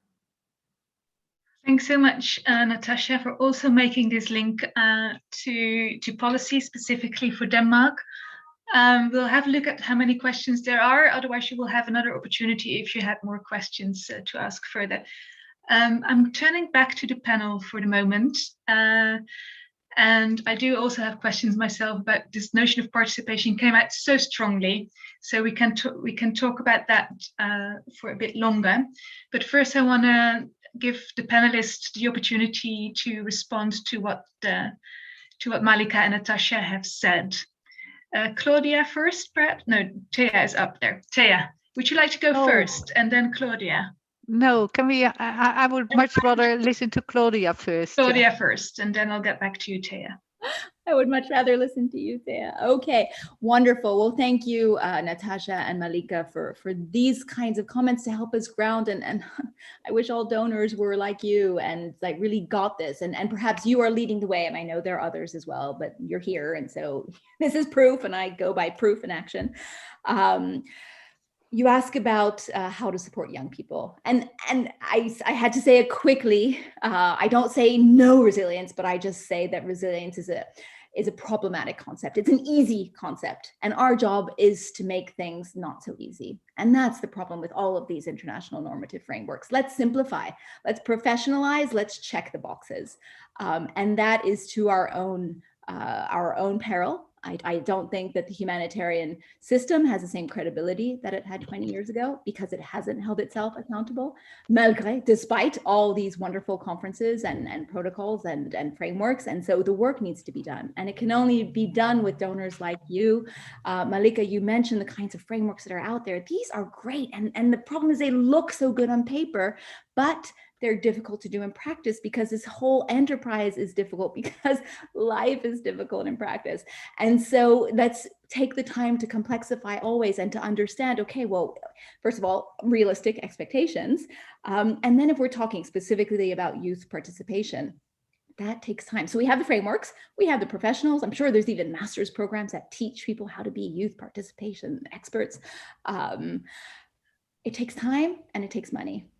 A: Thanks so much, Natasha, for also making this link to policy specifically for Denmark. We'll have a look at how many questions there are. Otherwise, you will have another opportunity if you had more questions to ask further. I'm turning back to the panel for the moment. And I do also have questions myself, but this notion of participation came out so strongly. So we can talk about that for a bit longer. But first, I want to give the panelists the opportunity to respond to what Malika and Natasha have said. Claudia first, perhaps? No, Thea is up there. Thea, would you like to go first and then Claudia?
B: No, can we? I would much rather listen to Claudia first.
A: Claudia first, and then I'll get back to you, Thea.
C: I would much rather listen to you, Thea. Okay, wonderful. Well, thank you, Natasha and Malika, for these kinds of comments to help us ground. And I wish all donors were like you and like really got this. And perhaps you are leading the way. And I know there are others as well, but you're here. And so this is proof, and I go by proof in action. You ask about how to support young people. And I had to say it quickly. I don't say no resilience, but I just say that resilience is a problematic concept. It's an easy concept. And our job is to make things not so easy. And that's the problem with all of these international normative frameworks. Let's simplify, let's professionalize, let's check the boxes. And that is to our own peril. I don't think that the humanitarian system has the same credibility that it had 20 years ago because it hasn't held itself accountable, despite all these wonderful conferences and protocols and frameworks. And so the work needs to be done. And it can only be done with donors like you. Malika, you mentioned the kinds of frameworks that are out there. These are great. And the problem is they look so good on paper, but they're difficult to do in practice because this whole enterprise is difficult because life is difficult in practice. And so let's take the time to complexify always and to understand, okay, well, first of all, realistic expectations. And then if we're talking specifically about youth participation, that takes time. So we have the frameworks, we have the professionals. I'm sure there's even master's programs that teach people how to be youth participation experts. It takes time and it takes money.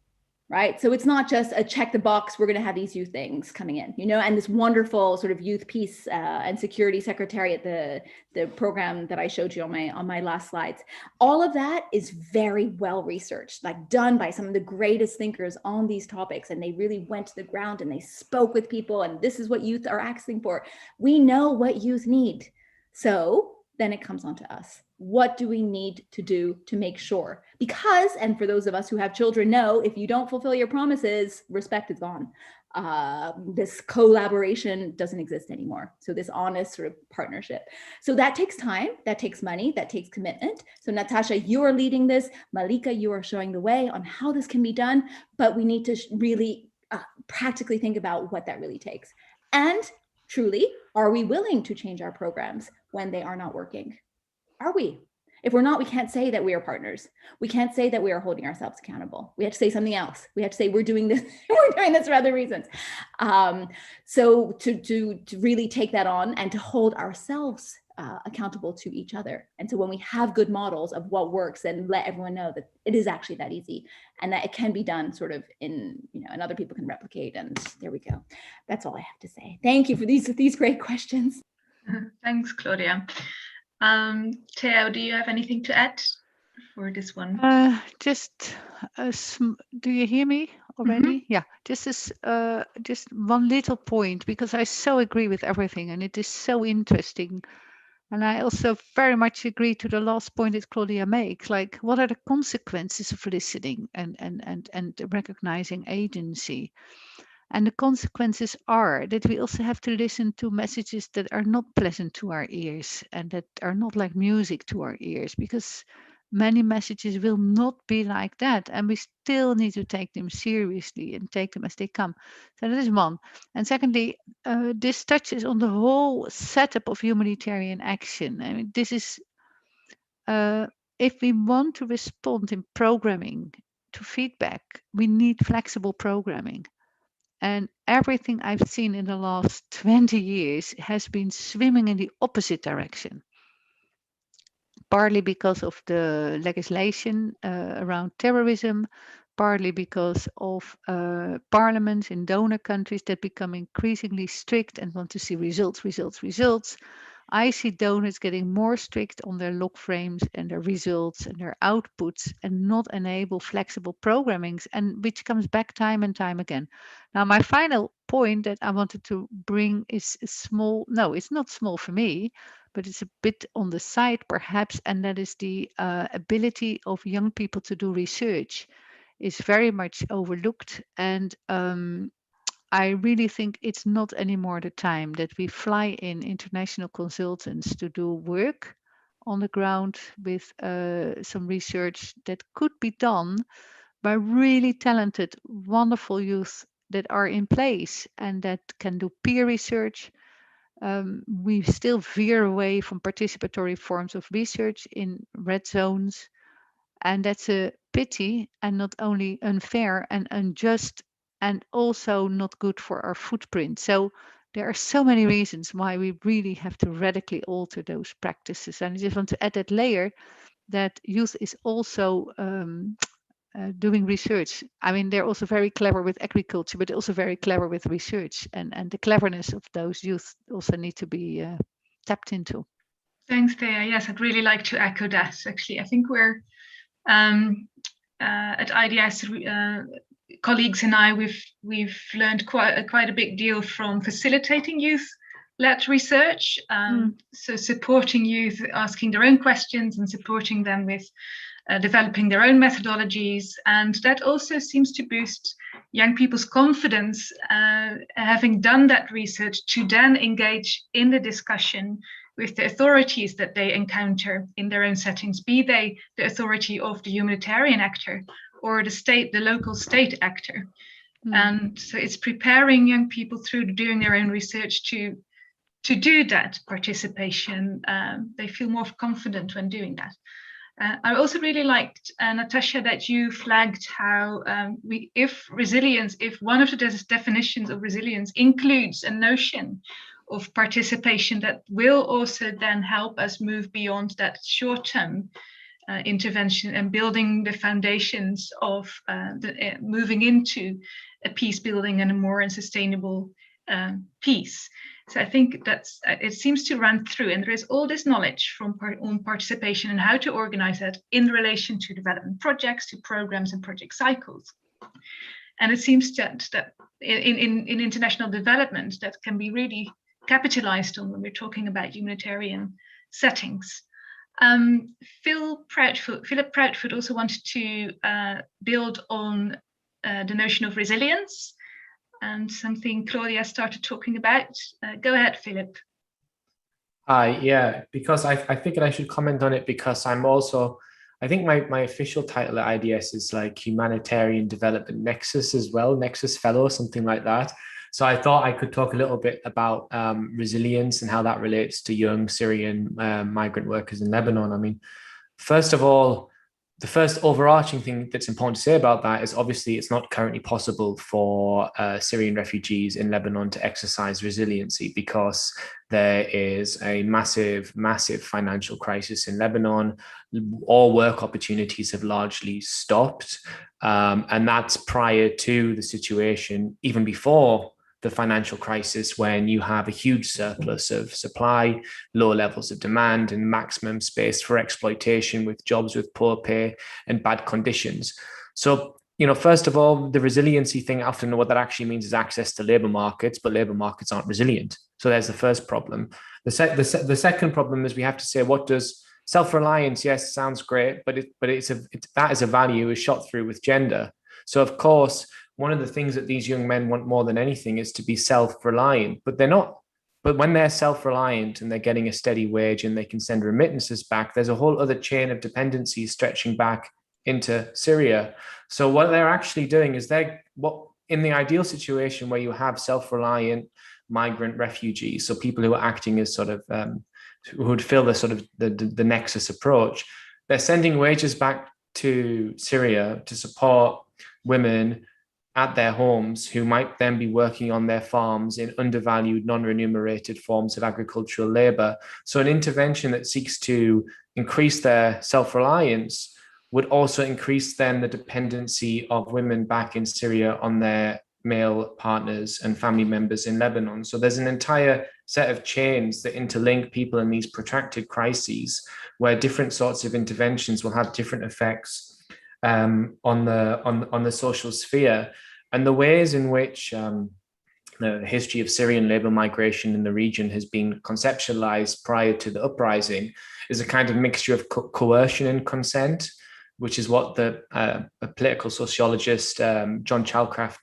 C: Right. So it's not just a check the box, we're going to have these youth things coming in, and this wonderful sort of youth peace and security secretariat, the program that I showed you on my last slides. All of that is very well researched, like done by some of the greatest thinkers on these topics. And they really went to the ground and they spoke with people. And this is what youth are asking for. We know what youth need. So then it comes on to us. what do we need to do to make sure? Because, and for those of us who have children know, if you don't fulfill your promises, respect is gone. This collaboration doesn't exist anymore. So this honest sort of partnership. So that takes time, that takes money, that takes commitment. So Natasha, you are leading this. Malika, you are showing the way on how this can be done, but we need to really practically think about what that really takes. And truly, are we willing to change our programs when they are not working? Are we? If we're not, we can't say that we are partners. We can't say that we are holding ourselves accountable. We have to say something else. We have to say we're doing this, we're doing this for other reasons. So to really take that on and to hold ourselves accountable to each other. And so when we have good models of what works, and let everyone know that it is actually that easy and that it can be done sort of in, and other people can replicate. And there we go. That's all I have to say. Thank you for these great questions.
A: Thanks, Claudia. Theo, do you have anything to add for this one?
B: Do you hear me already? Yeah, just one little point, because I so agree with everything and it is so interesting. And I also very much agree to the last point that Claudia makes, like what are the consequences of listening and recognizing agency? And the consequences are that we also have to listen to messages that are not pleasant to our ears and that are not like music to our ears, because many messages will not be like that. And we still need to take them seriously and take them as they come. So that is one. And secondly, this touches on the whole setup of humanitarian action. I mean, this is, if we want to respond in programming to feedback, we need flexible programming. And everything I've seen in the last 20 years has been swimming in the opposite direction. Partly because of the legislation around terrorism, partly because of parliaments in donor countries that become increasingly strict and want to see results. I see donors getting more strict on their log frames and their results and their outputs and not enable flexible programmings, and which comes back time and time again. Now, my final point that I wanted to bring is small. No, it's not small for me, but it's a bit on the side perhaps, and that is the ability of young people to do research is very much overlooked. And I really think it's not anymore the time that we fly in international consultants to do work on the ground with some research that could be done by really talented, wonderful youth that are in place and that can do peer research. We still veer away from participatory forms of research in red zones. And that's a pity, and not only unfair and unjust, and also not good for our footprint. So there are so many reasons why we really have to radically alter those practices. And I just want to add that layer that youth is also doing research. I mean, they're also very clever with agriculture, but also very clever with research. And the cleverness of those youth also need to be tapped into.
A: Thanks, Thea. Yes, I'd really like to echo that, actually. I think we're at IDS, colleagues and I, we've learned quite a big deal from facilitating youth-led research. So supporting youth, asking their own questions and supporting them with developing their own methodologies. And that also seems to boost young people's confidence, having done that research, to then engage in the discussion with the authorities that they encounter in their own settings, be they the authority of the humanitarian actor or the local state actor. And so it's preparing young people through doing their own research to do that participation. They feel more confident when doing that. I also really liked, Natasha, that you flagged how if one of the definitions of resilience includes a notion of participation, that will also then help us move beyond that short-term intervention and building the foundations of moving into a peace building and a more sustainable peace. So I think it seems to run through, and there is all this knowledge on participation and how to organize that in relation to development projects, to programs and project cycles. And it seems that in international development, that can be really capitalized on when we're talking about humanitarian settings. Philip Prattfruit also wanted to build on the notion of resilience, and something Claudia started talking about. Go ahead, Philip.
D: Hi, yeah, because I figured I should comment on it because I'm also, I think my official title at IDS is like Humanitarian Development Nexus as well, Nexus Fellow, something like that. So I thought I could talk a little bit about resilience and how that relates to young Syrian migrant workers in Lebanon. I mean, first of all, the first overarching thing that's important to say about that is obviously it's not currently possible for Syrian refugees in Lebanon to exercise resiliency because there is a massive financial crisis in Lebanon. All work opportunities have largely stopped. And that's prior to the situation, even before the financial crisis, when you have a huge surplus of supply, low levels of demand, and maximum space for exploitation with jobs with poor pay and bad conditions. So, you know, first of all, the resiliency thing, often what that actually means is access to labor markets, but labor markets aren't resilient. So there's the first problem. The second problem is we have to say, what does self-reliance, yes, sounds great, but that as a value is shot through with gender. So of course, one of the things that these young men want more than anything is to be self-reliant, but they're not. But when they're self-reliant and they're getting a steady wage and they can send remittances back, there's a whole other chain of dependencies stretching back into Syria. So what they're actually doing is in the ideal situation where you have self-reliant migrant refugees, so people who are acting as sort of who would fill the sort of the nexus approach, they're sending wages back to Syria to support women at their homes who might then be working on their farms in undervalued, non-remunerated forms of agricultural labor. So an intervention that seeks to increase their self-reliance would also increase then the dependency of women back in Syria on their male partners and family members in Lebanon. So there's an entire set of chains that interlink people in these protracted crises where different sorts of interventions will have different effects on the social sphere. And the ways in which the history of Syrian labor migration in the region has been conceptualized prior to the uprising is a kind of mixture of coercion and consent, which is what the political sociologist John Chalcraft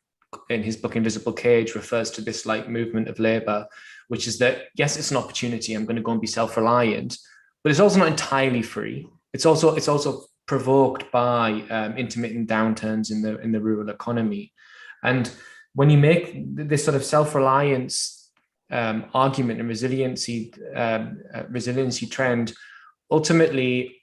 D: in his book Invisible Cage refers to this like movement of labor, which is that, yes, it's an opportunity, I'm going to go and be self-reliant, but it's also not entirely free. It's also provoked by intermittent downturns in the rural economy. And when you make this sort of self-reliance argument and resiliency trend, ultimately,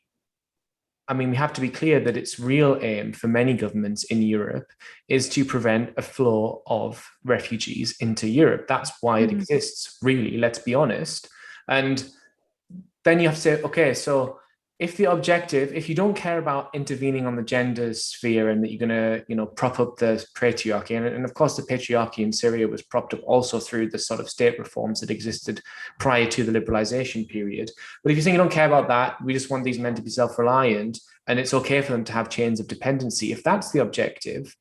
D: I mean, we have to be clear that its real aim for many governments in Europe is to prevent a flow of refugees into Europe. That's why it exists, really, let's be honest. And then you have to say, okay, so if you don't care about intervening on the gender sphere and that you're going to, prop up the patriarchy, and of course the patriarchy in Syria was propped up also through the sort of state reforms that existed prior to the liberalization period. But if you think you don't care about that, we just want these men to be self-reliant and it's okay for them to have chains of dependency. If that's the objective,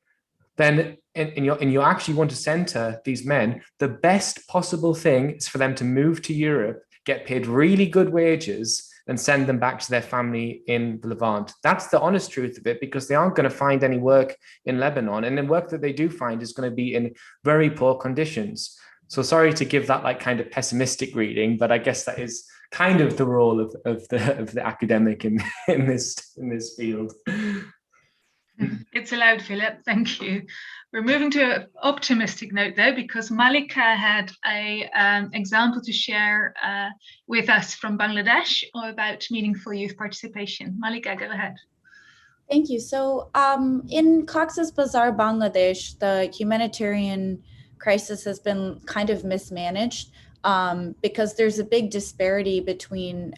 D: then and you actually want to center these men, the best possible thing is for them to move to Europe, get paid really good wages, and send them back to their family in the Levant. That's the honest truth of it, because they aren't going to find any work in Lebanon. And the work that they do find is going to be in very poor conditions. So sorry to give that like kind of pessimistic reading, but I guess that is kind of the role of the academic in this field.
A: It's allowed, Philip. Thank you. We're moving to an optimistic note, though, because Malika had an example to share with us from Bangladesh about meaningful youth participation. Malika, go ahead.
E: Thank you. So in Cox's Bazar, Bangladesh, the humanitarian crisis has been kind of mismanaged because there's a big disparity between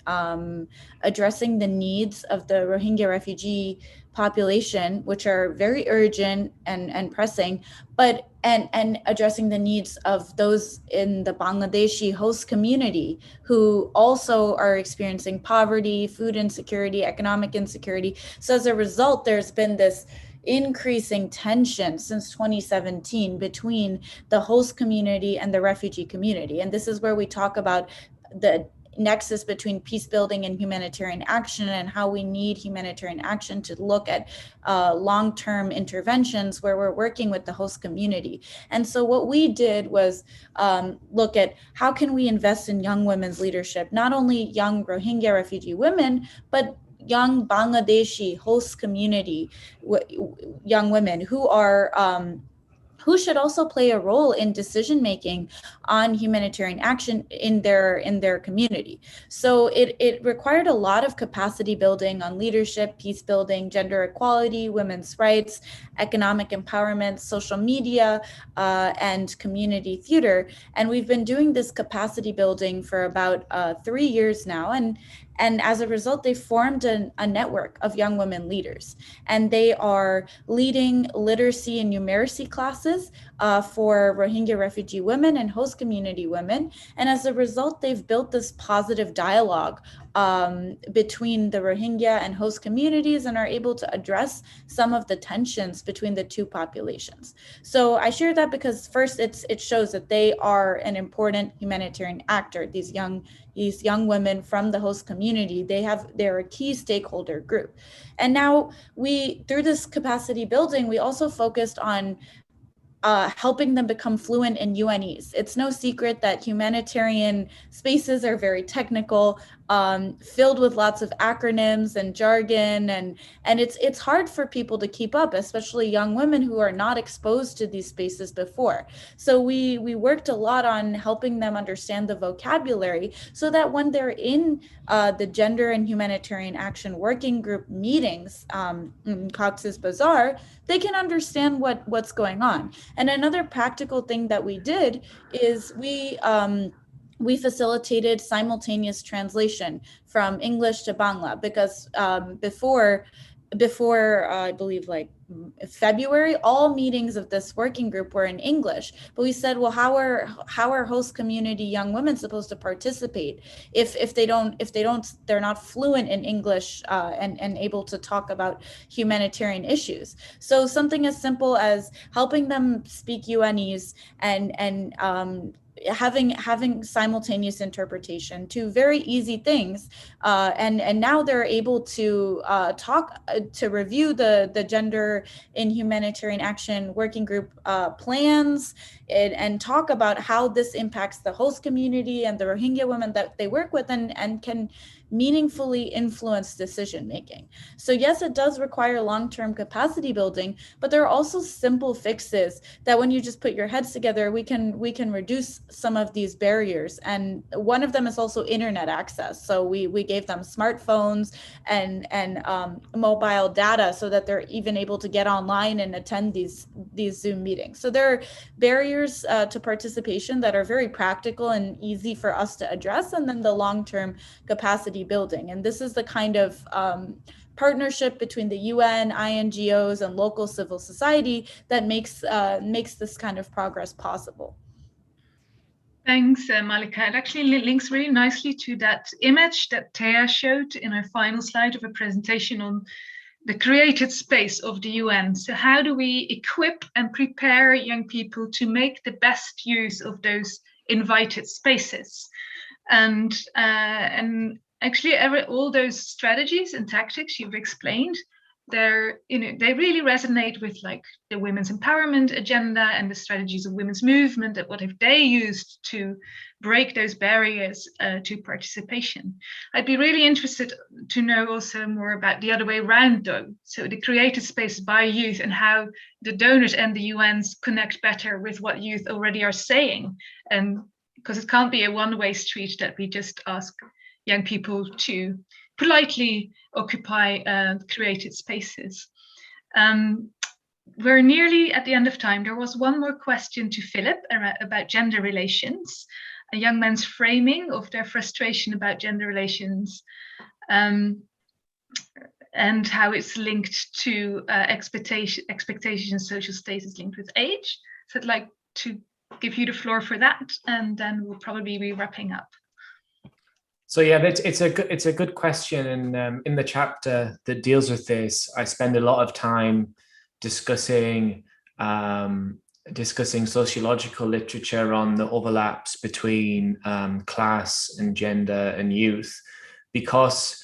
E: addressing the needs of the Rohingya refugee population, which are very urgent and pressing, but and addressing the needs of those in the Bangladeshi host community who also are experiencing poverty, food insecurity, economic insecurity. So as a result, there's been this increasing tension since 2017 between the host community and the refugee community. And this is where we talk about the nexus between peace building and humanitarian action, and how we need humanitarian action to look at long-term interventions where we're working with the host community. And so what we did was look at how can we invest in young women's leadership, not only young Rohingya refugee women, but young Bangladeshi host community young women who are who should also play a role in decision making on humanitarian action in their community. So it required a lot of capacity building on leadership, peace building, gender equality, women's rights, economic empowerment, social media, and community theater. And we've been doing this capacity building for about 3 years now. And as a result, they formed a network of young women leaders, and they are leading literacy and numeracy classes for Rohingya refugee women and host community women. And as a result, they've built this positive dialogue between the Rohingya and host communities, and are able to address some of the tensions between the two populations. So I share that because first it shows that they are an important humanitarian actor. These young women from the host community, they're a key stakeholder group. And now through this capacity building, we also focused on helping them become fluent in UNEs. It's no secret that humanitarian spaces are very technical, filled with lots of acronyms and jargon, and it's hard for people to keep up, especially young women who are not exposed to these spaces before. So we worked a lot on helping them understand the vocabulary so that when they're in the Gender and Humanitarian Action Working Group meetings in Cox's Bazar, they can understand what's going on. And another practical thing that we did is we facilitated simultaneous translation from English to Bangla, because before I believe like February, all meetings of this working group were in English. But we said, well, how are host community young women supposed to participate if they're not fluent in English and able to talk about humanitarian issues? So something as simple as helping them speak UNEs and having simultaneous interpretation, to very easy things, and now they're able to review the Gender in Humanitarian Action Working Group plans and talk about how this impacts the host community and the Rohingya women that they work with, and can meaningfully influence decision making. So yes, it does require long-term capacity building, but there are also simple fixes that when you just put your heads together, we can reduce some of these barriers. And one of them is also internet access. So we gave them smartphones and mobile data so that they're even able to get online and attend these Zoom meetings. So there are barriers to participation that are very practical and easy for us to address, and then the long-term capacity building. And this is the kind of partnership between the UN, INGOs, and local civil society that makes this kind of progress possible.
A: Thanks, Malika. It actually links really nicely to that image that Thea showed in her final slide of a presentation on the created space of the UN. So how do we equip and prepare young people to make the best use of those invited spaces? And actually, all those strategies and tactics you've explained, they really resonate with like the women's empowerment agenda and the strategies of women's movement. And what have they used to break those barriers to participation? I'd be really interested to know also more about the other way around, though. So the created space by youth, and how the donors and the UNs connect better with what youth already are saying, and because it can't be a one-way street that we just ask young people to politely occupy created spaces. We're nearly at the end of time. There was one more question to Philip about gender relations, a young man's framing of their frustration about gender relations, and how it's linked to expectations, social status linked with age. So I'd like to give you the floor for that, and then we'll probably be wrapping up.
D: So yeah, it's a good question, and in the chapter that deals with this, I spend a lot of time discussing discussing sociological literature on the overlaps between class and gender and youth, because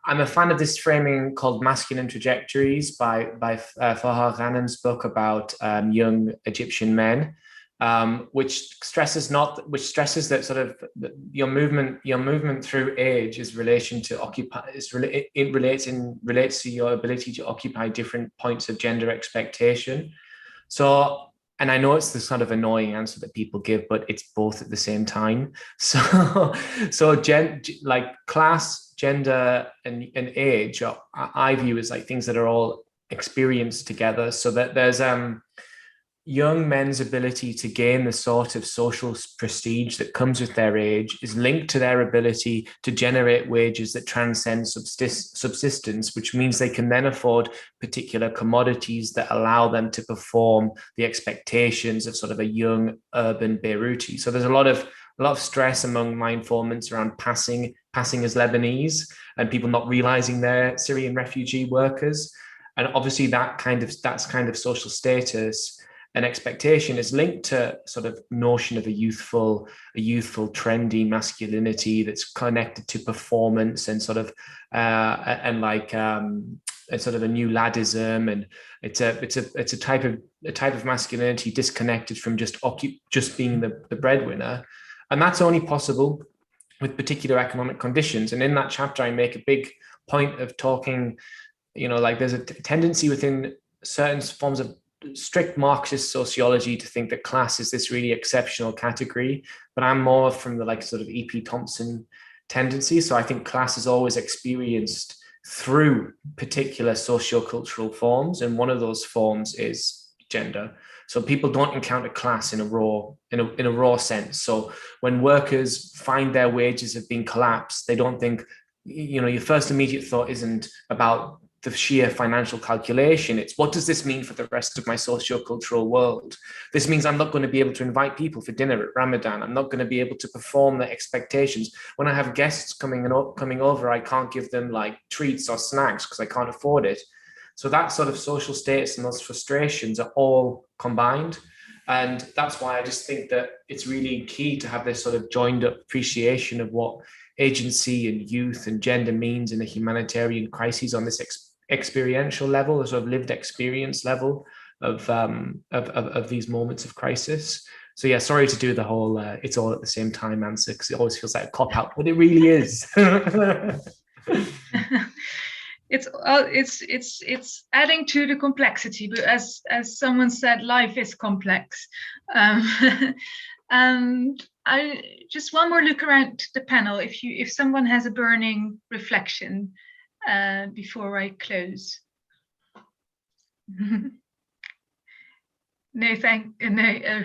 D: I'm a fan of this framing called Masculine Trajectories by Farhar Ghanim's book about young Egyptian men, which stresses that sort of your movement through age is relation to occupy. It relates to your ability to occupy different points of gender expectation. So, and I know it's the sort of annoying answer that people give, but it's both at the same time. So like class, gender, and age, I view as like things that are all experienced together. So that there's young men's ability to gain the sort of social prestige that comes with their age is linked to their ability to generate wages that transcend subsistence, which means they can then afford particular commodities that allow them to perform the expectations of sort of a young urban Beiruti. So there's a lot of stress among my informants around passing as Lebanese and people not realizing they're Syrian refugee workers. And obviously that's kind of social status and expectation is linked to sort of notion of a youthful, trendy masculinity that's connected to performance and sort of a sort of a new laddism, and it's a type of masculinity disconnected from just being the breadwinner, and that's only possible with particular economic conditions. And in that chapter, I make a big point of talking, like there's a tendency within certain forms of strict Marxist sociology to think that class is this really exceptional category, but I'm more from the like sort of E.P. Thompson tendency. So I think class is always experienced through particular sociocultural forms, and one of those forms is gender. So people don't encounter class in a raw sense. So when workers find their wages have been collapsed, they don't think, your first immediate thought isn't about the sheer financial calculation. It's, what does this mean for the rest of my socio-cultural world? This means I'm not going to be able to invite people for dinner at Ramadan. I'm not going to be able to perform the expectations. When I have guests coming over, I can't give them like treats or snacks because I can't afford it. So that sort of social status and those frustrations are all combined. And that's why I just think that it's really key to have this sort of joined up appreciation of what agency and youth and gender means in the humanitarian crises on this experiential level, a sort of lived experience level of these moments of crisis. So yeah, sorry to do the whole it's all at the same time answer, because it always feels like a cop out, but it really is.
A: It's adding to the complexity, but as someone said, life is complex. And I just one more look around the panel. If someone has a burning reflection before I close. No,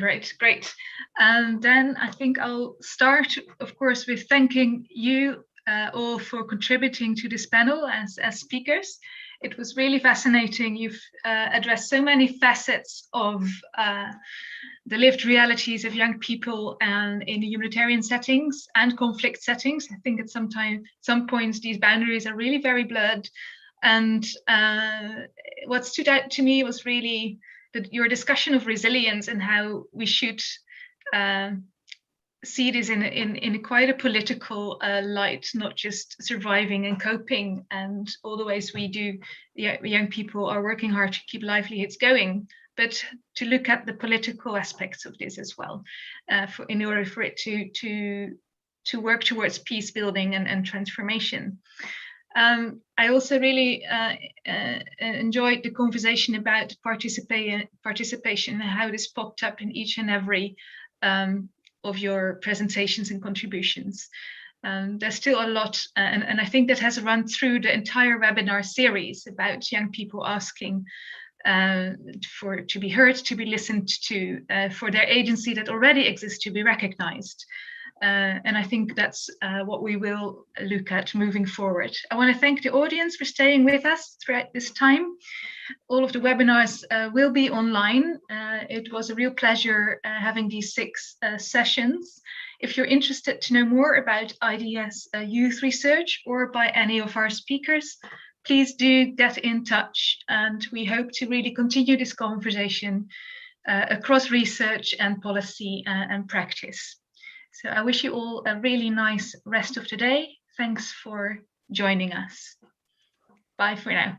A: right, great. And then I think I'll start, of course, with thanking you all for contributing to this panel as speakers. It was really fascinating. You've addressed so many facets of the lived realities of young people and in humanitarian settings and conflict settings. I think at some points these boundaries are really very blurred. And what stood out to me was really your discussion of resilience and how we should see this in quite a political light, not just surviving and coping and all the ways we do. Young people are working hard to keep livelihoods going, but to look at the political aspects of this as well, in order for it to work towards peace building and transformation. I also really enjoyed the conversation about participation and how this popped up in each and every of your presentations and contributions. There's still a lot, and I think that has run through the entire webinar series about young people asking to be heard, to be listened to, for their agency that already exists to be recognized. And I think that's what we will look at moving forward. I want to thank the audience for staying with us throughout this time. All of the webinars will be online. It was a real pleasure having these 6 sessions. If you're interested to know more about IDS youth research or by any of our speakers, please do get in touch, and we hope to really continue this conversation across research and policy and practice. So I wish you all a really nice rest of the day. Thanks for joining us. Bye for now.